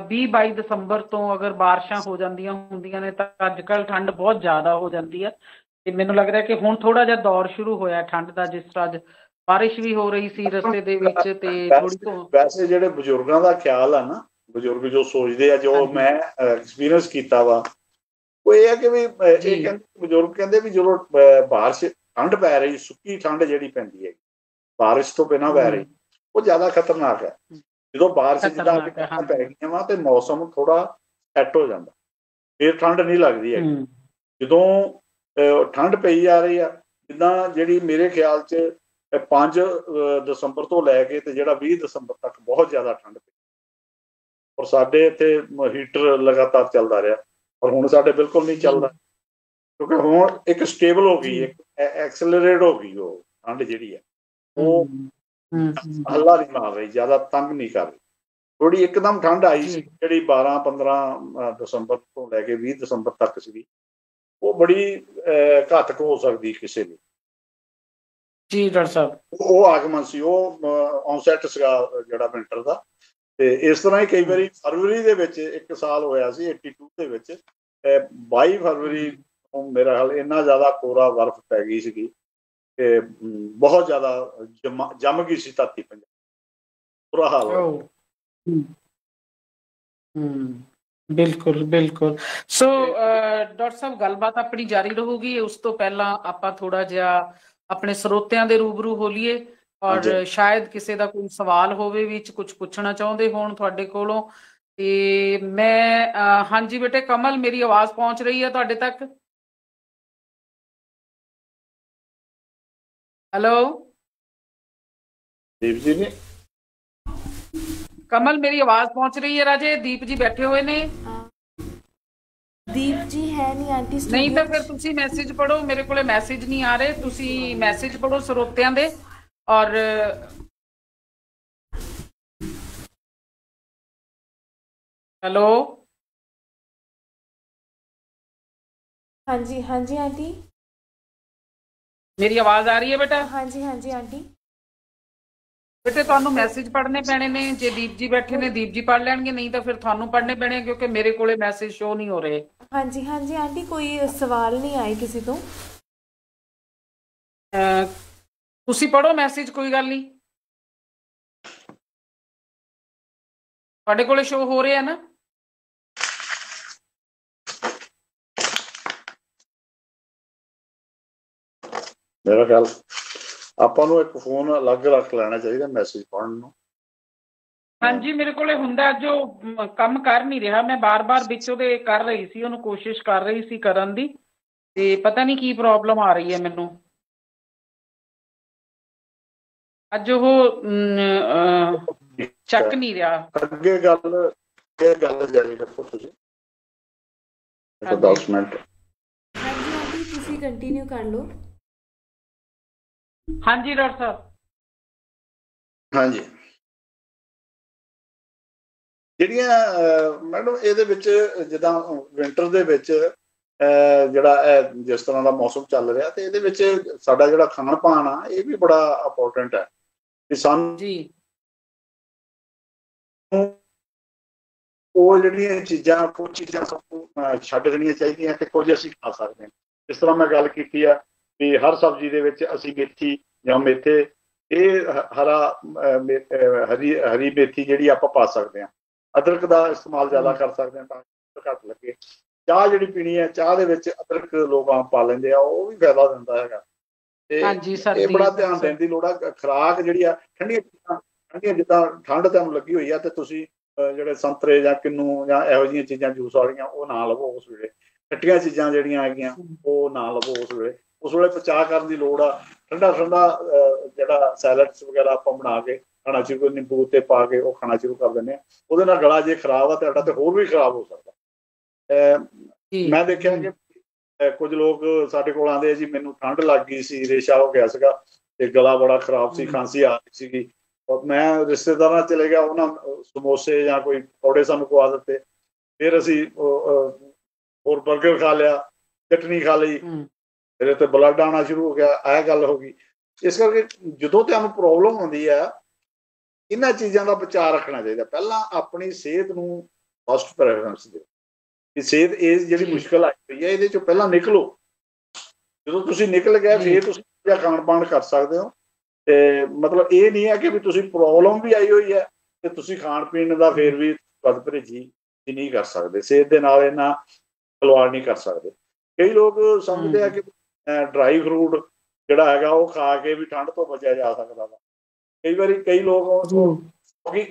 20-22 ਦਸੰਬਰ ਤੋਂ ਅਗਰ ਬਾਰਿਸ਼ਾਂ ਹੋ ਜਾਂਦੀਆਂ ਹੁੰਦੀਆਂ ਨੇ ਤਾਂ ਅੱਜ ਕੱਲ੍ਹ ਠੰਡ ਬਹੁਤ ਜ਼ਿਆਦਾ ਹੋ ਜਾਂਦੀ ਹੈ। ਤੇ ਮੈਨੂੰ ਲੱਗ ਰਿਹਾ ਕਿ ਹੁਣ ਥੋੜਾ ਜਿਹਾ ਦੌਰ ਸ਼ੁਰੂ ਹੋਇਆ ਠੰਡ ਦਾ, ਜਿਸ ਤਰ੍ਹਾਂ ਅੱਜ ਬਾਰਿਸ਼ ਵੀ ਹੋ ਰਹੀ ਸੀ ਰਸਤੇ ਦੇ ਵਿੱਚ। ਤੇ ਵੈਸੇ ਜਿਹੜੇ ਬਜ਼ੁਰਗਾਂ ਦਾ ਖਿਆਲ ਆ ਨਾ, ਬਜ਼ੁਰਗ ਜੋ ਸੋਚਦੇ ਆ, ਜੋ ਮੈਂ ਐਕਸਪੀਰੀਅੰਸ ਕੀਤਾ ਵਾ, ਉਹ ਇਹ ਹੈ ਕਿ ਵੀ ਇਹ ਕਹਿੰਦੇ, ਬਜ਼ੁਰਗ ਕਹਿੰਦੇ ਵੀ ਜਦੋਂ ਬਾਰਿਸ਼ ਠੰਡ ਪੈ ਰਹੀ, ਸੁੱਕੀ ਠੰਡ ਜਿਹੜੀ ਪੈਂਦੀ ਹੈ ਬਾਰਿਸ਼ ਤੋਂ ਬਿਨਾਂ ਪੈ ਰਹੀ, ਉਹ ਜ਼ਿਆਦਾ ਖਤਰਨਾਕ ਹੈ। ਜਦੋਂ ਬਾਰਿਸ਼ ਜਿੱਦਾਂ ਪੈ ਗਈਆਂ ਵਾ ਤੇ ਮੌਸਮ ਥੋੜਾ ਸੈੱਟ ਹੋ ਜਾਂਦਾ, ਫਿਰ ਠੰਡ ਨਹੀਂ ਲੱਗਦੀ ਹੈਗੀ। ਜਦੋਂ ਠੰਡ ਪਈ ਜਾ ਰਹੀ ਆ, ਜਿੱਦਾਂ ਜਿਹੜੀ ਮੇਰੇ ਖਿਆਲ 'ਚ 5 ਦਸੰਬਰ ਤੋਂ ਲੈ ਕੇ ਤੇ ਜਿਹੜਾ 20 ਦਸੰਬਰ ਤੱਕ ਬਹੁਤ ਜ਼ਿਆਦਾ ਠੰਡ ਪਈ, ਔਰ ਸਾਡੇ ਇੱਥੇ ਹੀਟਰ ਲਗਾਤਾਰ ਚੱਲਦਾ ਰਿਹਾ, ਔਰ ਹੁਣ ਸਾਡੇ ਬਿਲਕੁਲ ਨਹੀਂ ਚੱਲਦਾ, ਕਿਉਂਕਿ ਹੁਣ ਇੱਕ ਸਟੇਬਲ ਹੋ ਗਈ, ਇੱਕ ਐਕਸਲਰੇਟ ਹੋ ਗਈ ਉਹ ਠੰਡ ਜਿਹੜੀ ਹੈ। ਉਹ ਹੱਲਾ ਨਹੀਂ ਮਾਰ ਰਹੀ, ਜ਼ਿਆਦਾ ਤੰਗ ਨਹੀਂ ਕਰ ਰਹੀ। ਥੋੜੀ ਇੱਕਦਮ ਠੰਡ ਆਈ ਸੀ ਜਿਹੜੀ 12-15 ਦਸੰਬਰ ਤੋਂ ਲੈ ਕੇ 20 ਦਸੰਬਰ ਤੱਕ ਸੀਗੀ, ਉਹ ਬੜੀ ਘਾਤਕ ਹੋ ਸਕਦੀ ਕਿਸੇ ਲਈ। ਜੀ ਡਾਕਟਰ ਸਾਹਿਬ, ਉਹ ਆਗਮਨ ਸੀ, ਉਹ ਔਨਸੈਟ ਸੀਗਾ ਜਿਹੜਾ ਵਿੰਟਰ ਦਾ। ਤੇ ਇਸ ਤਰ੍ਹਾਂ ਹੀ ਕਈ ਵਾਰੀ ਫਰਵਰੀ ਦੇ ਵਿੱਚ ਇੱਕ ਸਾਲ ਹੋਇਆ ਸੀ 82 ਦੇ ਵਿੱਚ, 22 ਫਰਵਰੀ ਨੂੰ ਮੇਰਾ ਹਾਲ ਇੰਨਾ ਜ਼ਿਆਦਾ ਕੋਰਾ ਬਰਫ਼ ਪੈ ਗਈ ਸੀਗੀ ਕਿ ਬਹੁਤ ਜ਼ਿਆਦਾ ਜੰਮ ਗਈ ਸੀ ਧਰਤੀ ਪੰਜਾਬ, ਬੁਰਾ ਹਾਲ ਹੋਇਆ। ਬਿਲਕੁਲ ਬਿਲਕੁਲ। ਸੋ ਡਾਕਟਰ ਸਾਹਿਬ, ਗੱਲਬਾਤ ਆਪਣੀ ਜਾਰੀ ਰਹੂਗੀ। ਉਸ ਤੋਂ ਪਹਿਲਾਂ ਆਪਾਂ ਥੋੜਾ ਜਿਹਾ ਆਪਣੇ ਸਰੋਤਿਆਂ ਦੇ ਰੂਬਰੂ ਹੋ ਲਈਏ, ਔਰ ਸ਼ਾਇਦ ਕਿਸੇ ਦਾ ਕੋਈ ਸਵਾਲ ਹੋਵੇ ਵਿੱਚ, ਕੁਝ ਪੁੱਛਣਾ ਚਾਹੁੰਦੇ ਹੋਣ ਤੁਹਾਡੇ ਕੋਲੋਂ। ਤੇ ਮੈਂ ਹਾਂਜੀ ਬੇਟੇ ਕਮਲ, ਮੇਰੀ ਆਵਾਜ਼ ਪਹੁੰਚ ਰਹੀ ਹੈ ਤੁਹਾਡੇ ਤੱਕ? ਹੈਲੋ ਦੀਪ ਜੀ ਨੇ, ਕਮਲ ਮੇਰੀ ਆਵਾਜ਼ ਪਹੁੰਚ ਰਹੀ ਹੈ ਰਾਜੇ? ਦੀਪ ਜੀ ਬੈਠੇ ਹੋਏ ਨੇ। ਦੀਪ ਜੀ ਹੈ ਨਹੀਂ ਆਂਟੀ, ਨਹੀਂ ਤਾਂ ਫਿਰ ਤੁਸੀਂ ਮੈਸੇਜ ਪੜੋ, ਮੇਰੇ ਕੋਲੇ ਮੈਸੇਜ ਨਹੀਂ ਆ ਰਹੇ। ਤੁਸੀਂ ਮੈਸੇਜ ਪੜੋ ਸਰੋਤਿਆਂ ਦੇ। ਔਰ ਹੈਲੋ, ਹਾਂਜੀ ਹਾਂਜੀ ਆਂਟੀ, ਮੇਰੀ ਆਵਾਜ਼ ਆ ਰਹੀ ਹੈ ਬੇਟਾ? ਹਾਂਜੀ ਹਾਂਜੀ ਆਂਟੀ। ਬੇਟੇ ਤੁਹਾਨੂੰ ਮੈਸੇਜ ਪੜ੍ਹਨੇ ਪੈਣੇ ਨੇ। ਜੇ ਦੀਪ ਜੀ ਬੈਠੇ ਨੇ, ਦੀਪ ਜੀ ਪੜ੍ਹ ਲੈਣਗੇ, ਨਹੀਂ ਤਾਂ ਫਿਰ ਤੁਹਾਨੂੰ ਪੜ੍ਹਨੇ ਪੈਣੇ, ਕਿਉਂਕਿ ਮੇਰੇ ਕੋਲੇ ਮੈਸੇਜ ਸ਼ੋ ਨਹੀਂ ਹੋ ਰਹੇ। ਹਾਂਜੀ ਹਾਂਜੀ ਆਂਟੀ, ਕੋਈ ਸਵਾਲ ਨਹੀਂ ਆਏ ਕਿਸੇ ਤੋਂ। ਤੁਸੀਂ ਪੜ੍ਹੋ ਮੈਸੇਜ, ਕੋਈ ਗੱਲ ਨਹੀਂ। ਤੁਹਾਡੇ ਕੋਲੇ ਸ਼ੋ ਹੋ ਰਿਹਾ ਨਾ? ਮੇਰਾ ਖਿਆਲ ਆਪਾਂ ਨੂੰ ਇੱਕ ਫੋਨ ਅਲੱਗ ਰੱਖ ਲੈਣਾ ਚਾਹੀਦਾ ਮੈਸੇਜ ਪੜ੍ਹਨ ਨੂੰ। ਹਾਂਜੀ, ਮੇਰੇ ਕੋਲੇ ਹੁੰਦਾ ਜੋ ਕੰਮ ਕਰ ਨਹੀਂ ਰਿਹਾ, ਮੈਂ ਬਾਰ-ਬਾਰ ਵਿੱਚ ਉਹਦੇ ਕਰ ਰਹੀ ਸੀ, ਉਹਨੂੰ ਕੋਸ਼ਿਸ਼ ਕਰ ਰਹੀ ਸੀ ਕਰਨ ਦੀ, ਤੇ ਪਤਾ ਨਹੀਂ ਕੀ ਪ੍ਰੋਬਲਮ ਆ ਰਹੀ ਹੈ ਮੈਨੂੰ। ਅੱਜ ਉਹ ਚੱਕ ਨਹੀਂ ਰਿਹਾ। ਅੱਗੇ ਗੱਲ ਜਾਰੀ ਰੱਖੋ ਤੁਸੀਂ 10 ਮਿੰਟ। ਹਾਂਜੀ ਆਂਟੀ ਤੁਸੀਂ ਕੰਟੀਨਿਊ ਕਰ ਲਓ। ਹਾਂਜੀ ਡਾਕਟਰ ਸਾਹਿਬ। ਹਾਂਜੀ, ਜਿਹੜੀਆਂ ਮੈਡਮ ਇਹਦੇ ਵਿੱਚ ਜਿੱਦਾਂ ਵਿੰਟਰ ਦੇ ਵਿੱਚ ਜਿਹੜਾ ਜਿਸ ਤਰ੍ਹਾਂ ਦਾ ਮੌਸਮ ਚੱਲ ਰਿਹਾ, ਤੇ ਇਹਦੇ ਵਿੱਚ ਸਾਡਾ ਜਿਹੜਾ ਖਾਣ ਪਾਣ ਆ ਇਹ ਵੀ ਬੜਾ ਇੰਪੋਰਟੈਂਟ ਹੈ ਕਿ ਸਾਨੂੰ ਜੀ ਉਹ ਜਿਹੜੀਆਂ ਚੀਜ਼ਾਂ ਕੁਝ ਚੀਜ਼ਾਂ ਸਾਨੂੰ ਛੱਡ ਦੇਣੀਆਂ ਚਾਹੀਦੀਆਂ ਤੇ ਕੁਝ ਅਸੀਂ ਖਾ ਸਕਦੇ ਹਾਂ। ਜਿਸ ਤਰ੍ਹਾਂ ਮੈਂ ਗੱਲ ਕੀਤੀ ਆ ਵੀ ਹਰ ਸਬਜ਼ੀ ਦੇ ਵਿੱਚ ਅਸੀਂ ਮੇਥੀ ਜਾਂ ਮੇਥੇ, ਇਹ ਹਰੀ ਮੇਥੀ ਜਿਹੜੀ ਆਪਾਂ ਪਾ ਸਕਦੇ ਹਾਂ। ਅਦਰਕ ਦਾ ਇਸਤੇਮਾਲ ਜ਼ਿਆਦਾ ਕਰ ਸਕਦੇ ਹਾਂ ਤਾਂ ਘੱਟ ਲੱਗੇ। ਚਾਹ ਜਿਹੜੀ ਪੀਣੀ ਹੈ, ਚਾਹ ਦੇ ਵਿੱਚ ਅਦਰਕ ਲੋਕ ਆਮ ਪਾ ਲੈਂਦੇ ਆ, ਉਹ ਵੀ ਫਾਇਦਾ ਦਿੰਦਾ ਹੈਗਾ। ਤੇ ਇਹ ਬੜਾ ਧਿਆਨ ਦੇਣ ਦੀ ਲੋੜ ਆ। ਖੁਰਾਕ ਜਿਹੜੀ ਆ ਠੰਡੀਆਂ ਜਿੱਦਾਂ ਠੰਡ ਤੁਹਾਨੂੰ ਲੱਗੀ ਹੋਈ ਆ, ਤੇ ਤੁਸੀਂ ਜਿਹੜੇ ਸੰਤਰੇ ਜਾਂ ਕਿੰਨੂ ਜਾਂ ਇਹੋ ਜਿਹੀਆਂ ਚੀਜ਼ਾਂ ਜੂਸ ਵਾਲੀਆਂ ਉਹ ਨਾ ਲਵੋ ਉਸ ਵੇਲੇ। ਖੱਟੀਆਂ ਚੀਜ਼ਾਂ ਜਿਹੜੀਆਂ ਹੈਗੀਆਂ ਉਹ ਨਾ ਲਵੋ ਉਸ ਵੇਲੇ। ਉਸ ਵੇਲੇ ਬਚਾਅ ਕਰਨ ਦੀ ਲੋੜ ਆ। ਠੰਡਾ ਜਿਹੜਾ ਸੈਲਡਸ ਵਗੈਰਾ ਆਪਾਂ ਬਣਾ ਕੇ ਖਾਣਾ ਸ਼ੁਰੂ, ਨਿੰਬੂ ਤੇ ਪਾ ਕੇ ਉਹ ਖਾਣਾ ਸ਼ੁਰੂ ਕਰ ਦਿੰਦੇ ਆ। ਉਹਦੇ ਨਾਲ ਗਲਾ ਜੇ ਖਰਾਬ ਆ ਤੁਹਾਡਾ ਤੇ ਹੋਰ ਵੀ ਖਰਾਬ ਹੋ ਸਕਦਾ। ਮੈਂ ਦੇਖਿਆ ਕਿ ਕੁਝ ਲੋਕ ਸਾਡੇ ਕੋਲ ਆਉਂਦੇ ਆ ਜੀ, ਮੈਨੂੰ ਠੰਡ ਲੱਗ ਗਈ ਸੀ, ਰੇਸ਼ਾ ਹੋ ਗਿਆ ਸੀਗਾ ਤੇ ਗਲਾ ਬੜਾ ਖਰਾਬ ਸੀ, ਖਾਂਸੀ ਆ ਰਹੀ ਸੀਗੀ। ਮੈਂ ਰਿਸ਼ਤੇਦਾਰਾਂ ਚਲੇ ਗਿਆ, ਉਹਨਾਂ ਸਮੋਸੇ ਜਾਂ ਕੋਈ ਪਕੌੜੇ ਸਾਨੂੰ ਖਵਾ ਦਿੱਤੇ। ਫਿਰ ਅਸੀਂ ਹੋਰ ਬਰਗਰ ਖਾ ਲਿਆ, ਚਟਨੀ ਖਾ ਲਈ, ਫਿਰ ਉੱਤੇ ਬਲੱਡ ਆਉਣਾ ਸ਼ੁਰੂ ਹੋ ਗਿਆ। ਇਹ ਗੱਲ ਹੋ ਗਈ। ਇਸ ਕਰਕੇ ਜਦੋਂ ਤੁਹਾਨੂੰ ਪ੍ਰੋਬਲਮ ਆਉਂਦੀ ਆ, ਇਹਨਾਂ ਚੀਜ਼ਾਂ ਦਾ ਬਚਾਅ ਰੱਖਣਾ ਚਾਹੀਦਾ। ਪਹਿਲਾਂ ਆਪਣੀ ਸਿਹਤ ਨੂੰ ਫਸਟ ਪ੍ਰੈਫਰੈਂਸ ਦਿਓ ਕਿ ਸਿਹਤ ਇਹ ਜਿਹੜੀ ਮੁਸ਼ਕਲ ਆਈ ਹੋਈ ਹੈ ਇਹਦੇ ਚੋਂ ਪਹਿਲਾਂ ਨਿਕਲੋ। ਜਦੋਂ ਤੁਸੀਂ ਨਿਕਲ ਗਏ ਫਿਰ ਤੁਸੀਂ ਖਾਣ ਪਾਣ ਕਰ ਸਕਦੇ ਹੋ। ਤੇ ਮਤਲਬ ਇਹ ਨਹੀਂ ਹੈ ਕਿ ਵੀ ਤੁਸੀਂ ਪ੍ਰੋਬਲਮ ਵੀ ਆਈ ਹੋਈ ਹੈ ਤੇ ਤੁਸੀਂ ਖਾਣ ਪੀਣ ਦਾ ਫਿਰ ਵੀ ਵੱਧ ਪਰਹੇਜ਼ੀ ਨਹੀਂ ਕਰ ਸਕਦੇ, ਸਿਹਤ ਦੇ ਨਾਲ ਇੰਨਾ ਖਿਲਵਾੜ ਨਹੀਂ ਕਰ ਸਕਦੇ। ਕਈ ਲੋਕ ਸਮਝਦੇ ਆ ਕਿ ਡਰਾਈ ਫਰੂਟ ਜਿਹੜਾ ਹੈਗਾ ਉਹ ਖਾ ਕੇ ਵੀ ਠੰਡ ਤੋਂ ਬਚਿਆ ਜਾ ਸਕਦਾ ਵਾ। ਕਈ ਵਾਰੀ ਕਈ ਲੋਕ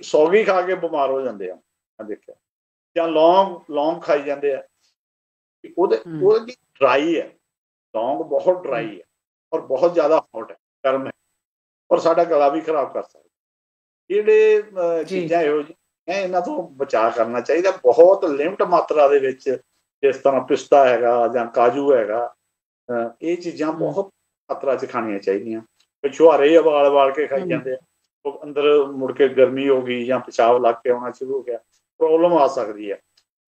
ਸੌਗੀ ਖਾ ਕੇ ਬਿਮਾਰ ਹੋ ਜਾਂਦੇ ਆ, ਮੈਂ ਦੇਖਿਆ। ਜਾਂ ਲੌਂਗ ਖਾਈ ਜਾਂਦੇ ਆ। ਉਹਦੀ ਡਰਾਈ ਹੈ, ਲੌਂਗ ਬਹੁਤ ਡਰਾਈ ਹੈ ਔਰ ਬਹੁਤ ਜ਼ਿਆਦਾ ਹੌਟ ਹੈ, ਗਰਮ ਹੈ, ਔਰ ਸਾਡਾ ਗਲਾ ਵੀ ਖਰਾਬ ਕਰ ਸਕਦਾ। ਜਿਹੜੇ ਚੀਜ਼ਾਂ ਇਹੋ ਜਿਹੀਆਂ ਇਹਨਾਂ ਤੋਂ ਬਚਾਅ ਕਰਨਾ ਚਾਹੀਦਾ ਬਹੁਤ ਲਿਮਟ ਮਾਤਰਾ ਦੇ ਵਿੱਚ। ਜਿਸ ਤਰ੍ਹਾਂ ਪਿਸਤਾ ਹੈਗਾ ਜਾਂ ਕਾਜੂ ਹੈਗਾ, ਇਹ ਚੀਜ਼ਾਂ ਬਹੁਤ ਮਾਤਰਾ 'ਚ ਖਾਣੀਆਂ ਚਾਹੀਦੀਆਂ। ਛੁਹਾਰੇ ਉਬਾਲ ਕੇ ਖਾਈ ਜਾਂਦੇ ਆ, ਉਹ ਅੰਦਰ ਮੁੜ ਕੇ ਗਰਮੀ ਹੋ ਗਈ ਜਾਂ ਪਿਸ਼ਾਬ ਲੱਗ ਕੇ ਆਉਣਾ ਸ਼ੁਰੂ ਹੋ ਗਿਆ, ਪ੍ਰੋਬਲਮ ਆ ਸਕਦੀ ਹੈ।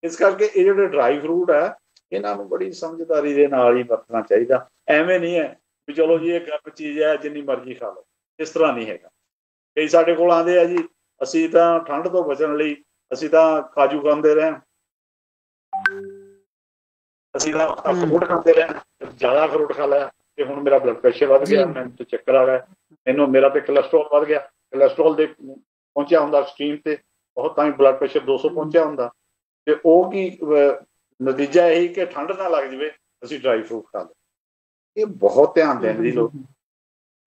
ਇਸ ਕਰਕੇ ਇਹ ਜਿਹੜੇ ਡਰਾਈ ਫਰੂਟ ਹੈ ਇਹਨਾਂ ਨੂੰ ਬੜੀ ਸਮਝਦਾਰੀ ਦੇ ਨਾਲ ਹੀ ਵਰਤਣਾ ਚਾਹੀਦਾ। ਐਵੇਂ ਨਹੀਂ ਹੈ ਵੀ ਚਲੋ ਜੀ ਇਹ ਗਰਮ ਚੀਜ਼ ਹੈ ਜਿੰਨੀ ਮਰਜ਼ੀ ਖਾ ਲਓ, ਇਸ ਤਰ੍ਹਾਂ ਨਹੀਂ ਹੈਗਾ। ਕਈ ਸਾਡੇ ਕੋਲ ਆਉਂਦੇ ਆ ਜੀ, ਅਸੀਂ ਤਾਂ ਠੰਡ ਤੋਂ ਬਚਣ ਲਈ ਅਸੀਂ ਤਾਂ ਕਾਜੂ ਖਾਂਦੇ ਰਹੇ, ਅਸੀਂ ਤਾਂ ਫਰੂਟ ਖਾਂਦੇ ਰਹੇ, ਜ਼ਿਆਦਾ ਫਰੂਟ ਖਾ ਲਿਆ ਤੇ ਹੁਣ ਮੇਰਾ ਬਲੱਡ ਪ੍ਰੈਸ਼ਰ ਵੱਧ ਗਿਆ, ਮੈਨੂੰ ਚੱਕਰ ਆ ਗਿਆ, ਮੇਰਾ ਤੇ ਕੋਲੈਸਟਰੋਲ ਵੱਧ ਗਿਆ। ਕੋਲੈਸਟਰੋਲ ਦੇ ਪਹੁੰਚਿਆ ਹੁੰਦਾ ਐਕਸਟ੍ਰੀਮ ਤੇ ਬਹੁਤ, ਤਾਂ ਹੀ ਬਲੱਡ ਪ੍ਰੈਸ਼ਰ 200 ਪਹੁੰਚਿਆ ਹੁੰਦਾ। ਤੇ ਉਹ ਕੀ ਨਤੀਜਾ ਇਹੀ ਕਿ ਠੰਡ ਨਾ ਲੱਗ ਜਾਵੇ, ਅਸੀਂ ਡਰਾਈ ਫਰੂਟ ਖਾ ਲਏ। ਇਹ ਬਹੁਤ ਧਿਆਨ ਦੇਣ ਦੀ ਲੋੜ।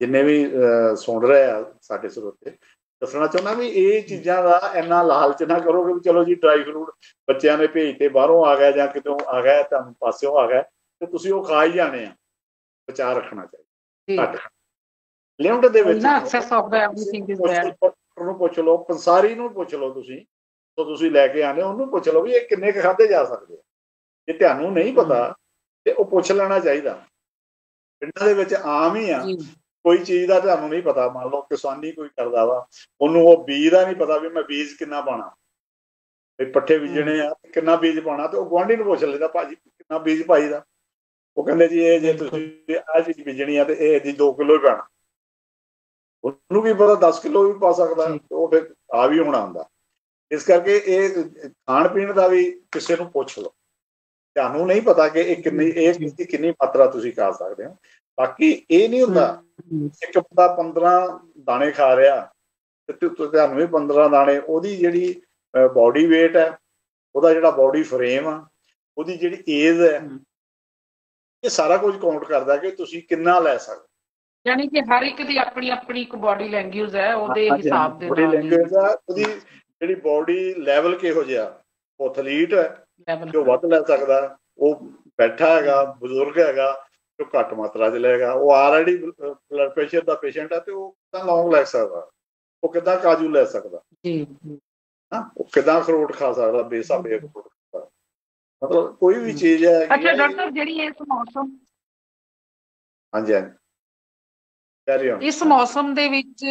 ਜਿੰਨੇ ਵੀ ਸੁਣ ਰਹੇ ਆ ਸਾਡੇ ਸਰੋਤੇ, ਦੱਸਣਾ ਚਾਹੁੰਦਾ ਵੀ ਇਹ ਚੀਜ਼ਾਂ ਦਾ ਇੰਨਾ ਲਾਲਚ ਨਾ ਕਰੋ ਕਿ ਚਲੋ ਜੀ ਡਰਾਈ ਫਰੂਟ ਬੱਚਿਆਂ ਨੇ ਭੇਜਤੇ, ਬਾਹਰੋਂ ਆ ਗਿਆ ਜਾਂ ਕਿਤੋਂ ਆ ਗਿਆ, ਤੁਹਾਨੂੰ ਪਾਸਿਓਂ ਆ ਗਿਆ ਤੇ ਤੁਸੀਂ ਉਹ ਖਾ ਹੀ ਜਾਣੇ ਆ। ਬਚਾਅ ਰੱਖਣਾ ਚਾਹੀਦਾ, ਘੱਟ ਲਿਮਟ ਦੇ ਵਿੱਚ। ਨੂੰ ਪੁੱਛ ਲਓ, ਪੰਸਾਰੀ ਨੂੰ ਪੁੱਛ ਲਓ, ਤੁਸੀਂ ਲੈ ਕੇ ਆਨੇ ਉਹਨੂੰ ਪੁੱਛ ਲਓ ਵੀ ਇਹ ਕਿੰਨੇ ਕੁ ਖਾਧੇ ਜਾ ਸਕਦੇ ਆ। ਜੇ ਤੁਹਾਨੂੰ ਨਹੀਂ ਪਤਾ ਤੇ ਉਹ ਪੁੱਛ ਲੈਣਾ ਚਾਹੀਦਾ। ਪਿੰਡਾਂ ਦੇ ਵਿੱਚ ਆਮ ਹੀ ਆ, ਕੋਈ ਚੀਜ਼ ਦਾ ਤੁਹਾਨੂੰ ਨਹੀਂ ਪਤਾ, ਮੰਨ ਲਓ ਕਿਸਾਨੀ ਕੋਈ ਕਰਦਾ ਵਾ, ਉਹਨੂੰ ਉਹ ਬੀਜ ਦਾ ਨਹੀਂ ਪਤਾ ਵੀ ਮੈਂ ਬੀਜ ਕਿੰਨਾ ਪਾਉਣਾ, ਵੀ ਪੱਠੇ ਬੀਜਣੇ ਆ ਕਿੰਨਾ ਬੀਜ ਪਾਉਣਾ, ਤੇ ਉਹ ਗੁਆਂਢੀ ਨੂੰ ਪੁੱਛ ਲੈਂਦਾ ਭਾਜੀ ਕਿੰਨਾ ਬੀਜ ਪਾਈਦਾ। ਉਹ ਕਹਿੰਦੇ ਜੀ ਇਹ ਜੇ ਤੁਸੀਂ ਆਹ ਚੀਜ਼ ਬੀਜਣੀ ਆ ਤੇ ਇਹ ਜੀ 2 ਕਿਲੋ ਹੀ ਪੈਣਾ। ਉਹਨੂੰ ਕੀ ਪਤਾ 10 ਕਿਲੋ ਵੀ ਪਾ ਸਕਦਾ, ਉਹ ਫਿਰ ਆ ਵੀ ਹੋਣਾ ਹੁੰਦਾ। ਇਸ ਕਰਕੇ ਇਹ ਖਾਣ ਪੀਣ ਦਾ ਵੀ ਕਿਸੇ ਨੂੰ ਪੁੱਛ ਲਓ। ਤੁਹਾਨੂੰ ਨਹੀਂ ਪਤਾ ਕਿ ਇਹ ਕਿੰਨੀ ਮਾਤਰਾ ਤੁਸੀਂ ਖਾ ਸਕਦੇ ਹੋ। ਬਾਕੀ ਇਹ ਨਹੀਂ ਹੁੰਦਾ ਇੱਕ ਬੰਦਾ 15 ਦਾਣੇ ਖਾ ਰਿਹਾ ਤੇ ਤੁਹਾਨੂੰ ਵੀ 15 ਦਾਣੇ, ਉਹਦੀ ਜਿਹੜੀ ਬੋਡੀ ਵੇਟ ਹੈ, ਉਹਦਾ ਜਿਹੜਾ ਬੋਡੀ ਫਰੇਮ ਆ, ਉਹਦੀ ਜਿਹੜੀ ਏਜ ਹੈ, ਇਹ ਸਾਰਾ ਕੁਝ ਕਾਊਂਟ ਕਰਦਾ ਕਿ ਤੁਸੀਂ ਕਿੰਨਾ ਲੈ ਸਕਦੇ। ਯਾਨੀ ਕਿ ਹਰ ਇੱਕ ਦੀ ਆਪਣੀ ਆਪਣੀ ਇੱਕ ਬੋਡੀ ਲੈਂਗੁਏਜ ਹੈ, ਉਹਦੇ ਹਿਸਾਬ ਦੇ ਬੋਡੀ ਨਾਲ ਲੈਂਗੁਏਜ ਆ, ਉਹਦੀ ਜਿਹੜੀ ਬੋਡੀ ਲੈਵਲ ਕਿਹੋ ਜਿਹਾ। ਉਹ ਐਥਲੀਟ ਹੈ ਜੋ ਵੱਧ ਲੈ ਸਕਦਾ, ਉਹ ਬੈਠਾ ਹੈਗਾ ਬਜ਼ੁਰਗ ਹੈਗਾ ਜੋ ਘੱਟ ਮਾਤਰਾ 'ਚ ਲਏਗਾ, ਉਹ ਆਲਰੇਡੀ ਬਲੱਡ ਪ੍ਰੈਸ਼ਰ ਦਾ ਪੇਸ਼ੈਂਟ ਹੈ ਤੇ ਉਹ ਕਿੱਦਾਂ ਲੌਂਗ ਲੈ ਸਕਦਾ, ਉਹ ਕਿੱਦਾਂ ਕਾਜੂ ਲੈ ਸਕਦਾ, ਉਹ ਕਿੱਦਾਂ ਅਖਰੋਟ ਖਾ ਸਕਦਾ, ਬੇਸਾਬੇ ਅਖਰੋਟ ਖਾ ਸਕਦਾ। ਮਤਲਬ ਕੋਈ ਵੀ ਚੀਜ਼ ਹੈ। ਅੱਛਾ ਡਾਕਟਰ ਸਾਹਿਬ, ਜਿਹੜੀ ਇਸ ਮੌਸਮ, ਹਾਂਜੀ ਹਾਂਜੀ, ਇਸ ਮੌਸਮ ਦੇ ਵਿੱਚ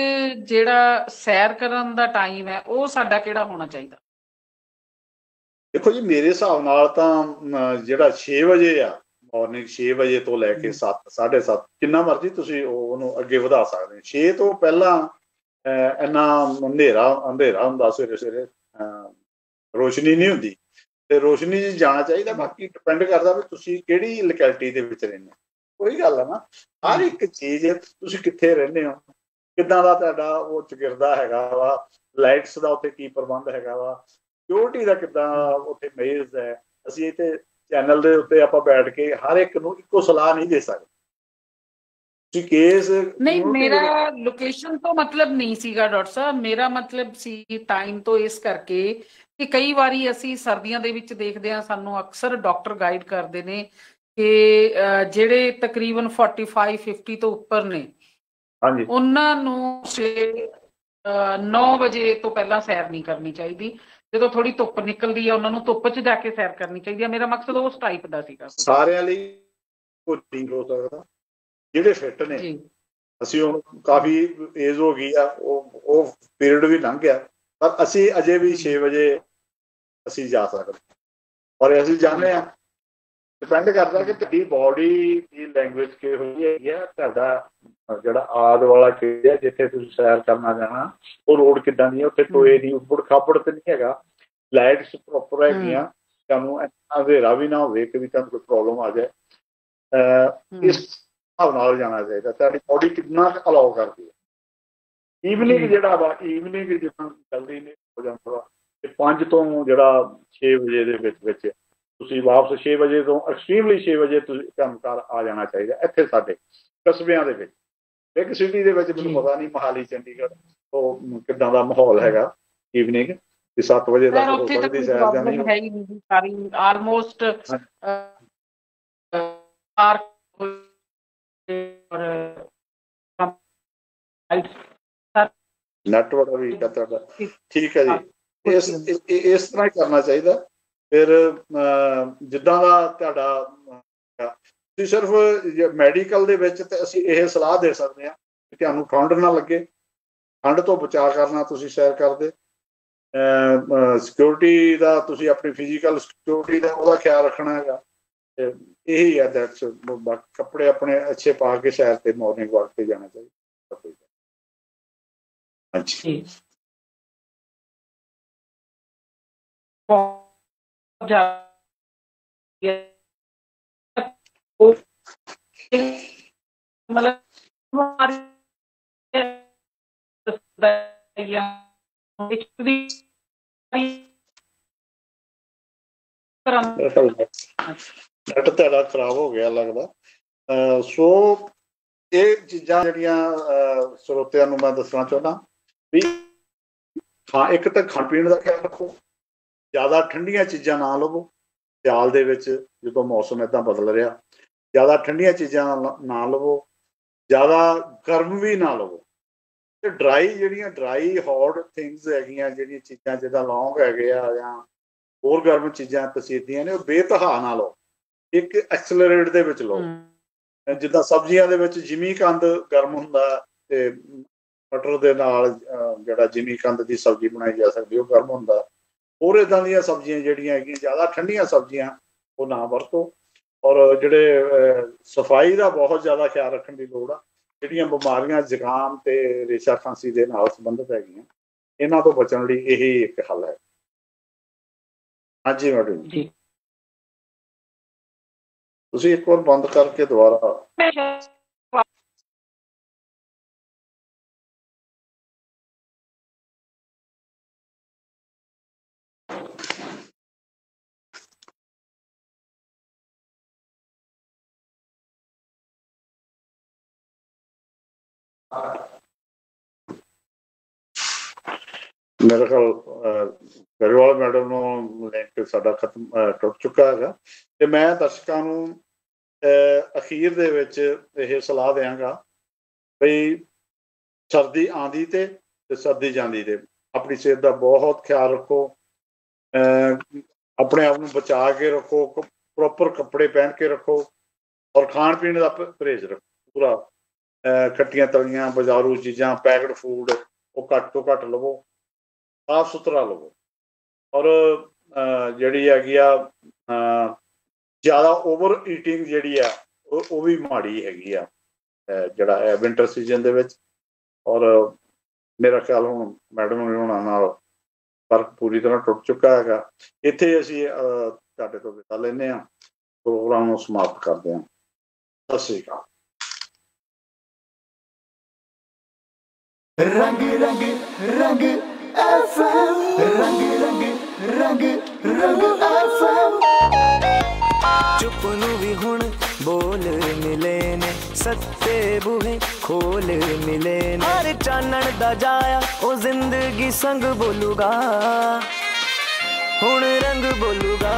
ਜਿਹੜਾ ਸੈਰ ਕਰਨ ਦਾ ਟਾਈਮ ਹੈ ਉਹ ਸਾਡਾ ਕਿਹੜਾ ਹੋਣਾ ਚਾਹੀਦਾ? ਦੇਖੋ ਜੀ, ਮੇਰੇ ਹਿਸਾਬ ਨਾਲ ਤਾਂ ਜਿਹੜਾ 6 ਵਜੇ ਆ, ਮਾਰਨਿੰਗ 6 ਵਜੇ ਤੋਂ ਲੈ ਕੇ 7, 7:30, ਜਿੰਨਾ ਮਰਜ਼ੀ ਤੁਸੀਂ ਉਹਨੂੰ ਅੱਗੇ ਵਧਾ ਸਕਦੇ ਹੋ। 6 ਤੋਂ ਪਹਿਲਾਂ ਇੰਨਾ ਅੰਧੇਰਾ ਹੁੰਦਾ, ਸਵੇਰੇ ਸਵੇਰੇ ਰੋਸ਼ਨੀ ਨਹੀਂ ਹੁੰਦੀ, ਤੇ ਰੋਸ਼ਨੀ 'ਚ ਜਾਣਾ ਚਾਹੀਦਾ। ਬਾਕੀ ਡਿਪੈਂਡ ਕਰਦਾ ਵੀ ਤੁਸੀਂ ਕਿਹੜੀ ਲੋਕੈਲਿਟੀ ਦੇ ਵਿੱਚ ਰਹਿੰਦੇ ਹੋ। ਉਹੀ ਗੱਲ ਹੈ ਨਾ, ਹਰ ਇੱਕ ਚੀਜ਼ ਤੁਸੀਂ ਕਿੱਥੇ ਰਹਿੰਦੇ ਹੋ, ਕਿੱਦਾਂ ਦਾ ਤੁਹਾਡਾ ਉਹ ਚਗਿਰਦਾ ਹੈਗਾ ਵਾ, ਲਾਈਟਸ ਦਾ ਉੱਥੇ ਕੀ ਪ੍ਰਬੰਧ ਹੈਗਾ ਵਾ, ਸਿਕਿਉਰਿਟੀ ਦਾ ਕਿੱਦਾਂ ਉੱਥੇ ਮੇਜ਼ ਹੈ। ਅਸੀਂ ਇੱਥੇ ਚੈਨਲ ਦੇ ਉੱਤੇ ਆਪਾਂ ਬੈਠ ਕੇ ਹਰ ਇੱਕ ਨੂੰ ਇੱਕੋ ਸਲਾਹ ਨਹੀਂ ਦੇ ਸਕਦੇ। ਤੁਸੀਂ ਕੇਸ ਨਹੀਂ, ਮੇਰਾ ਲੋਕੇਸ਼ਨ ਤੋਂ ਮਤਲਬ ਨਹੀਂ ਸੀਗਾ ਡਾਕਟਰ ਸਾਹਿਬ, ਮੇਰਾ ਮਤਲਬ ਸੀ ਟਾਈਮ ਤੋਂ, ਇਸ ਕਰਕੇ ਕਿ ਕਈ ਵਾਰੀ ਅਸੀਂ ਸਰਦੀਆਂ ਦੇ ਵਿੱਚ ਦੇਖਦੇ ਹਾਂ, ਸਾਨੂੰ ਅਕਸਰ ਡਾਕਟਰ ਗਾਈਡ ਕਰਦੇ ਨੇ ਕਿ ਜਿਹੜੇ ਤਕਰੀਬਨ 45 50 ਤੋਂ ਉੱਪਰ ਨੇ, ਹਾਂਜੀ, ਉਹਨਾਂ ਨੂੰ 9 ਵਜੇ ਤੋਂ ਪਹਿਲਾਂ ਸੈਰ ਨਹੀਂ ਕਰਨੀ ਚਾਹੀਦੀ। ਜਦੋਂ ਥੋੜੀ ਧੁੱਪ ਨਿਕਲਦੀ ਹੈ ਉਹਨਾਂ ਨੂੰ ਧੁੱਪ 'ਚ ਜਾ ਕੇ ਸੈਰ ਕਰਨੀ ਚਾਹੀਦੀ ਹੈ। ਮੇਰਾ ਮਕਸਦ ਉਸ ਟਾਈਪ ਦਾ ਸੀਗਾ। ਸਾਰਿਆਂ ਲਈ ਕੋਈ ਨਹੀਂ ਹੋ ਸਕਦਾ, ਜਿਹੜੇ ਫਿੱਟ ਨੇ। ਅਸੀਂ ਹੁਣ ਕਾਫੀ ਏਜ ਹੋ ਗਈ ਆ, ਉਹ ਪੀਰੀਅਡ ਵੀ ਲੰਘ ਗਿਆ, ਪਰ ਅਸੀਂ ਅਜੇ ਵੀ 6 ਵਜੇ ਅਸੀਂ ਜਾ ਸਕਦੇ, ਔਰ ਅਸੀਂ ਜਾਂਦੇ ਹਾਂ। ਡਿਪੈਂਡ ਕਰਦਾ ਕਿ ਤੁਹਾਡੀ ਬੋਡੀ ਦੀ ਲੈਂਗੁਏਜ ਕਿਹੋ ਜਿਹੀ ਹੈਗੀ ਆ, ਤੁਹਾਡਾ ਜਿਹੜਾ ਆਦ ਵਾਲਾ ਏਰੀਆ ਜਿੱਥੇ ਤੁਸੀਂ ਸੈਰ ਕਰਨਾ ਜਾਣਾ, ਉਹ ਰੋਡ ਕਿੱਦਾਂ ਦੀ ਹੈ, ਉੱਥੇ ਟੋਏ ਦੀ ਉੱਪੜ ਖਾਪੜ ਤੇ ਨਹੀਂ ਹੈਗਾ, ਲਾਈਟਸ ਪ੍ਰੋਪਰ ਹੈਗੀਆਂ, ਤੁਹਾਨੂੰ ਅੰਧੇਰਾ ਵੀ ਨਾ ਹੋਵੇ ਕਿ ਵੀ ਤੁਹਾਨੂੰ ਕੋਈ ਪ੍ਰੋਬਲਮ ਆ ਜਾਏ। ਇਸ ਹਿਸਾਬ ਨਾਲ ਜਾਣਾ ਚਾਹੀਦਾ, ਤੁਹਾਡੀ ਬੋਡੀ ਕਿੰਨਾ ਕੁ ਅਲਾਓ ਕਰਦੀ ਹੈ। ਈਵਨਿੰਗ ਜਿਹੜਾ ਵਾ, ਈਵਨਿੰਗ ਜਿੱਦਾਂ ਜਲਦੀ ਨਹੀਂ ਹੋ ਜਾਂਦਾ ਵਾ, ਤੇ 5 ਤੋਂ ਜਿਹੜਾ 6 ਵਜੇ ਦੇ ਵਿੱਚ ਤੁਸੀਂ ਵਾਪਸ 6 ਵਜੇ ਤੋਂ ਐਕਸਟ੍ਰੀਮਲੀ 6 ਵਜੇ ਤੁਸੀਂ ਕੰਮਕਾਰ ਆ ਜਾਣਾ ਚਾਹੀਦਾ। ਇੱਥੇ ਸਾਡੇ ਕਸਬਿਆਂ ਦੇ ਵਿੱਚ, ਬਿਗ ਸਿਟੀ ਦੇ ਵਿੱਚ ਮੈਨੂੰ ਪਤਾ ਨਹੀਂ, ਮੋਹਾਲੀ ਚੰਡੀਗੜ੍ਹ ਉਹ ਕਿੱਦਾਂ ਦਾ ਮਾਹੌਲ ਹੈਗਾ ਈਵਨਿੰਗ, ਤੇ 7 ਵਜੇ ਤੱਕ ਹੋ ਸਕਦੀ ਸੈਰ ਜਾਂ ਨਹੀਂ ਹੈ ਹੀ ਨਹੀਂ ਸਾਰੀ, ਆਲਮੋਸਟ ਨੈਟਵਰਕ ਵੀ ਤੁਹਾਡਾ ਠੀਕ ਹੈ ਜੀ। ਇਸ ਤਰ੍ਹਾਂ ਹੀ ਕਰਨਾ ਚਾਹੀਦਾ। ਫਿਰ ਜਿੱਦਾਂ ਦਾ ਤੁਹਾਡਾ, ਤੁਸੀਂ ਸਿਰਫ ਮੈਡੀਕਲ ਦੇ ਵਿੱਚ ਤੇ ਅਸੀਂ ਇਹ ਸਲਾਹ ਦੇ ਸਕਦੇ ਹਾਂ ਕਿ ਤੁਹਾਨੂੰ ਠੰਡ ਨਾ ਲੱਗੇ, ਠੰਡ ਤੋਂ ਬਚਾਅ ਕਰਨਾ ਤੁਸੀਂ ਸੈਰ ਕਰਦੇ। ਸਿਕਿਉਰਿਟੀ ਦਾ ਤੁਸੀਂ ਆਪਣੀ ਫਿਜ਼ੀਕਲ ਸਿਕਿਉਰਿਟੀ ਦਾ ਉਹਦਾ ਖਿਆਲ ਰੱਖਣਾ ਹੈਗਾ। ਇਹੀ ਹੈ, ਦੈਟਸ ਕੱਪੜੇ ਆਪਣੇ ਅੱਛੇ ਪਾ ਕੇ ਸੈਰ ਤੇ ਮਾਰਨਿੰਗ ਵਾਕ ਤੇ ਜਾਣਾ ਚਾਹੀਦਾ। ਹਾਂਜੀ, ਨੈਟ ਤੁਹਾਡਾ ਖਰਾਬ ਹੋ ਗਿਆ ਲੱਗਦਾ। ਸੋ ਇਹ ਚੀਜ਼ਾਂ ਜਿਹੜੀਆਂ ਸਰੋਤਿਆਂ ਨੂੰ ਮੈਂ ਦੱਸਣਾ ਚਾਹੁੰਦਾ ਵੀ, ਹਾਂ, ਇੱਕ ਤਾਂ ਖਾਣ ਪੀਣ ਦਾ ਖਿਆਲ ਰੱਖੋ, ਜ਼ਿਆਦਾ ਠੰਡੀਆਂ ਚੀਜ਼ਾਂ ਨਾ ਲਵੋ। ਸਿਆਲ ਦੇ ਵਿੱਚ ਜਦੋਂ ਮੌਸਮ ਏਦਾਂ ਬਦਲ ਰਿਹਾ, ਜ਼ਿਆਦਾ ਠੰਡੀਆਂ ਚੀਜ਼ਾਂ ਨਾ ਲਵੋ, ਜ਼ਿਆਦਾ ਗਰਮ ਵੀ ਨਾ ਲਵੋ। ਤੇ ਡਰਾਈ ਹੌਟ ਥਿੰਗਸ ਹੈਗੀਆਂ, ਜਿਹੜੀਆਂ ਚੀਜ਼ਾਂ ਜਿੱਦਾਂ ਲੌਂਗ ਹੈਗੇ ਆ ਜਾਂ ਹੋਰ ਗਰਮ ਚੀਜ਼ਾਂ ਪਸੀਦੀਆਂ ਨੇ, ਉਹ ਬੇਤਹਾ ਨਾ ਲਓ, ਇੱਕ ਐਕਸਲਰੇਟ ਦੇ ਵਿੱਚ ਲਓ। ਜਿੱਦਾਂ ਸਬਜ਼ੀਆਂ ਦੇ ਵਿੱਚ ਜਿਮੀਕੰਦ ਗਰਮ ਹੁੰਦਾ, ਤੇ ਮਟਰ ਦੇ ਨਾਲ ਜਿਹੜਾ ਜਿਮੀਕੰਦ ਦੀ ਸਬਜ਼ੀ ਬਣਾਈ ਜਾ ਸਕਦੀ, ਉਹ ਗਰਮ ਹੁੰਦਾ। ਹੋਰ ਇੱਦਾਂ ਦੀਆਂ ਸਬਜ਼ੀਆਂ ਜਿਹੜੀਆਂ ਹੈਗੀਆਂ, ਜ਼ਿਆਦਾ ਠੰਡੀਆਂ ਸਬਜ਼ੀਆਂ ਉਹ ਨਾ ਵਰਤੋ। ਔਰ ਜਿਹੜੇ ਸਫਾਈ ਦਾ ਬਹੁਤ ਜ਼ਿਆਦਾ ਖਿਆਲ ਰੱਖਣ ਦੀ ਲੋੜ ਆ। ਜਿਹੜੀਆਂ ਬਿਮਾਰੀਆਂ ਜ਼ੁਕਾਮ ਤੇ ਰੇਸ਼ਾ ਖਾਂਸੀ ਦੇ ਨਾਲ ਸੰਬੰਧਿਤ ਹੈਗੀਆਂ, ਇਹਨਾਂ ਤੋਂ ਬਚਣ ਲਈ ਇਹੀ ਇੱਕ ਹੱਲ ਹੈ। ਹਾਂਜੀ ਮੈਡਮ ਜੀ, ਤੁਸੀਂ ਇੱਕ ਵਾਰ ਬੰਦ ਕਰਕੇ ਦੁਬਾਰਾ मेरे ख्याल गरेवाल मैडम ਨੂੰ ਲਿੰਕ ਸਾਡਾ ਖਤਮ ਟੁੱਟ ਚੁੱਕਾ ਹੈਗਾ ਤੇ ਮੈਂ ਦਰਸ਼ਕਾਂ ਨੂੰ ਅਖੀਰ ਦੇ ਵਿੱਚ ਇਹ ਸਲਾਹ ਦਿਆਂਗਾ ਬਈ ਸਰਦੀ ਆਂਦੀ ਤੇ ਸਰਦੀ ਜਾਂਦੀ ਤੇ ਆਪਣੀ ਸਿਹਤ ਦਾ ਬਹੁਤ ਖਿਆਲ ਰੱਖੋ, ਆਪਣੇ ਆਪ ਨੂੰ ਬਚਾ ਕੇ ਰੱਖੋ, ਪ੍ਰੋਪਰ ਕੱਪੜੇ ਪਹਿਨ ਕੇ ਰੱਖੋ ਔਰ ਖਾਣ ਪੀਣ ਦਾ ਪਰਹੇਜ਼ ਰੱਖੋ ਪੂਰਾ। ਖੱਟੀਆਂ ਤਲੀਆਂ ਬਾਜ਼ਾਰੂ ਚੀਜ਼ਾਂ ਪੈਕਡ ਫੂਡ ਉਹ ਘੱਟ ਤੋਂ ਘੱਟ ਲਵੋ, ਸਾਫ ਸੁਥਰਾ ਲਵੋ ਔਰ ਜਿਹੜੀ ਹੈਗੀ ਆ ਜ਼ਿਆਦਾ ਓਵਰ ਈਟਿੰਗ ਜਿਹੜੀ ਆ ਉਹ ਵੀ ਮਾੜੀ ਹੈਗੀ ਆ ਜਿਹੜਾ ਹੈ ਵਿੰਟਰ ਸੀਜ਼ਨ ਦੇ ਵਿੱਚ। ਔਰ ਮੇਰਾ ਖਿਆਲ ਹੁਣ ਮੈਡਮ ਹੋਣਾ ਨਾਲ ਫਰਕ ਪੂਰੀ ਤਰ੍ਹਾਂ ਟੁੱਟ ਚੁੱਕਾ ਹੈਗਾ। ਇੱਥੇ ਅਸੀਂ ਤੁਹਾਡੇ ਤੋਂ ਵਿਦਾ ਲੈਂਦੇ ਹਾਂ, ਪ੍ਰੋਗਰਾਮ ਨੂੰ ਸਮਾਪਤ ਕਰਦੇ ਹਾਂ। ਸਤਿ ਸ਼੍ਰੀ ਅਕਾਲ। रंग रंग रंग FM, रंग रंग रंग रंग FM। चुप नू भी हुण बोल मिले ने, सत्ते बूहे खोल मिले ने। हर चानण दा जाया ओ जिंदगी संग बोलूगा, हुण रंग बोलूगा।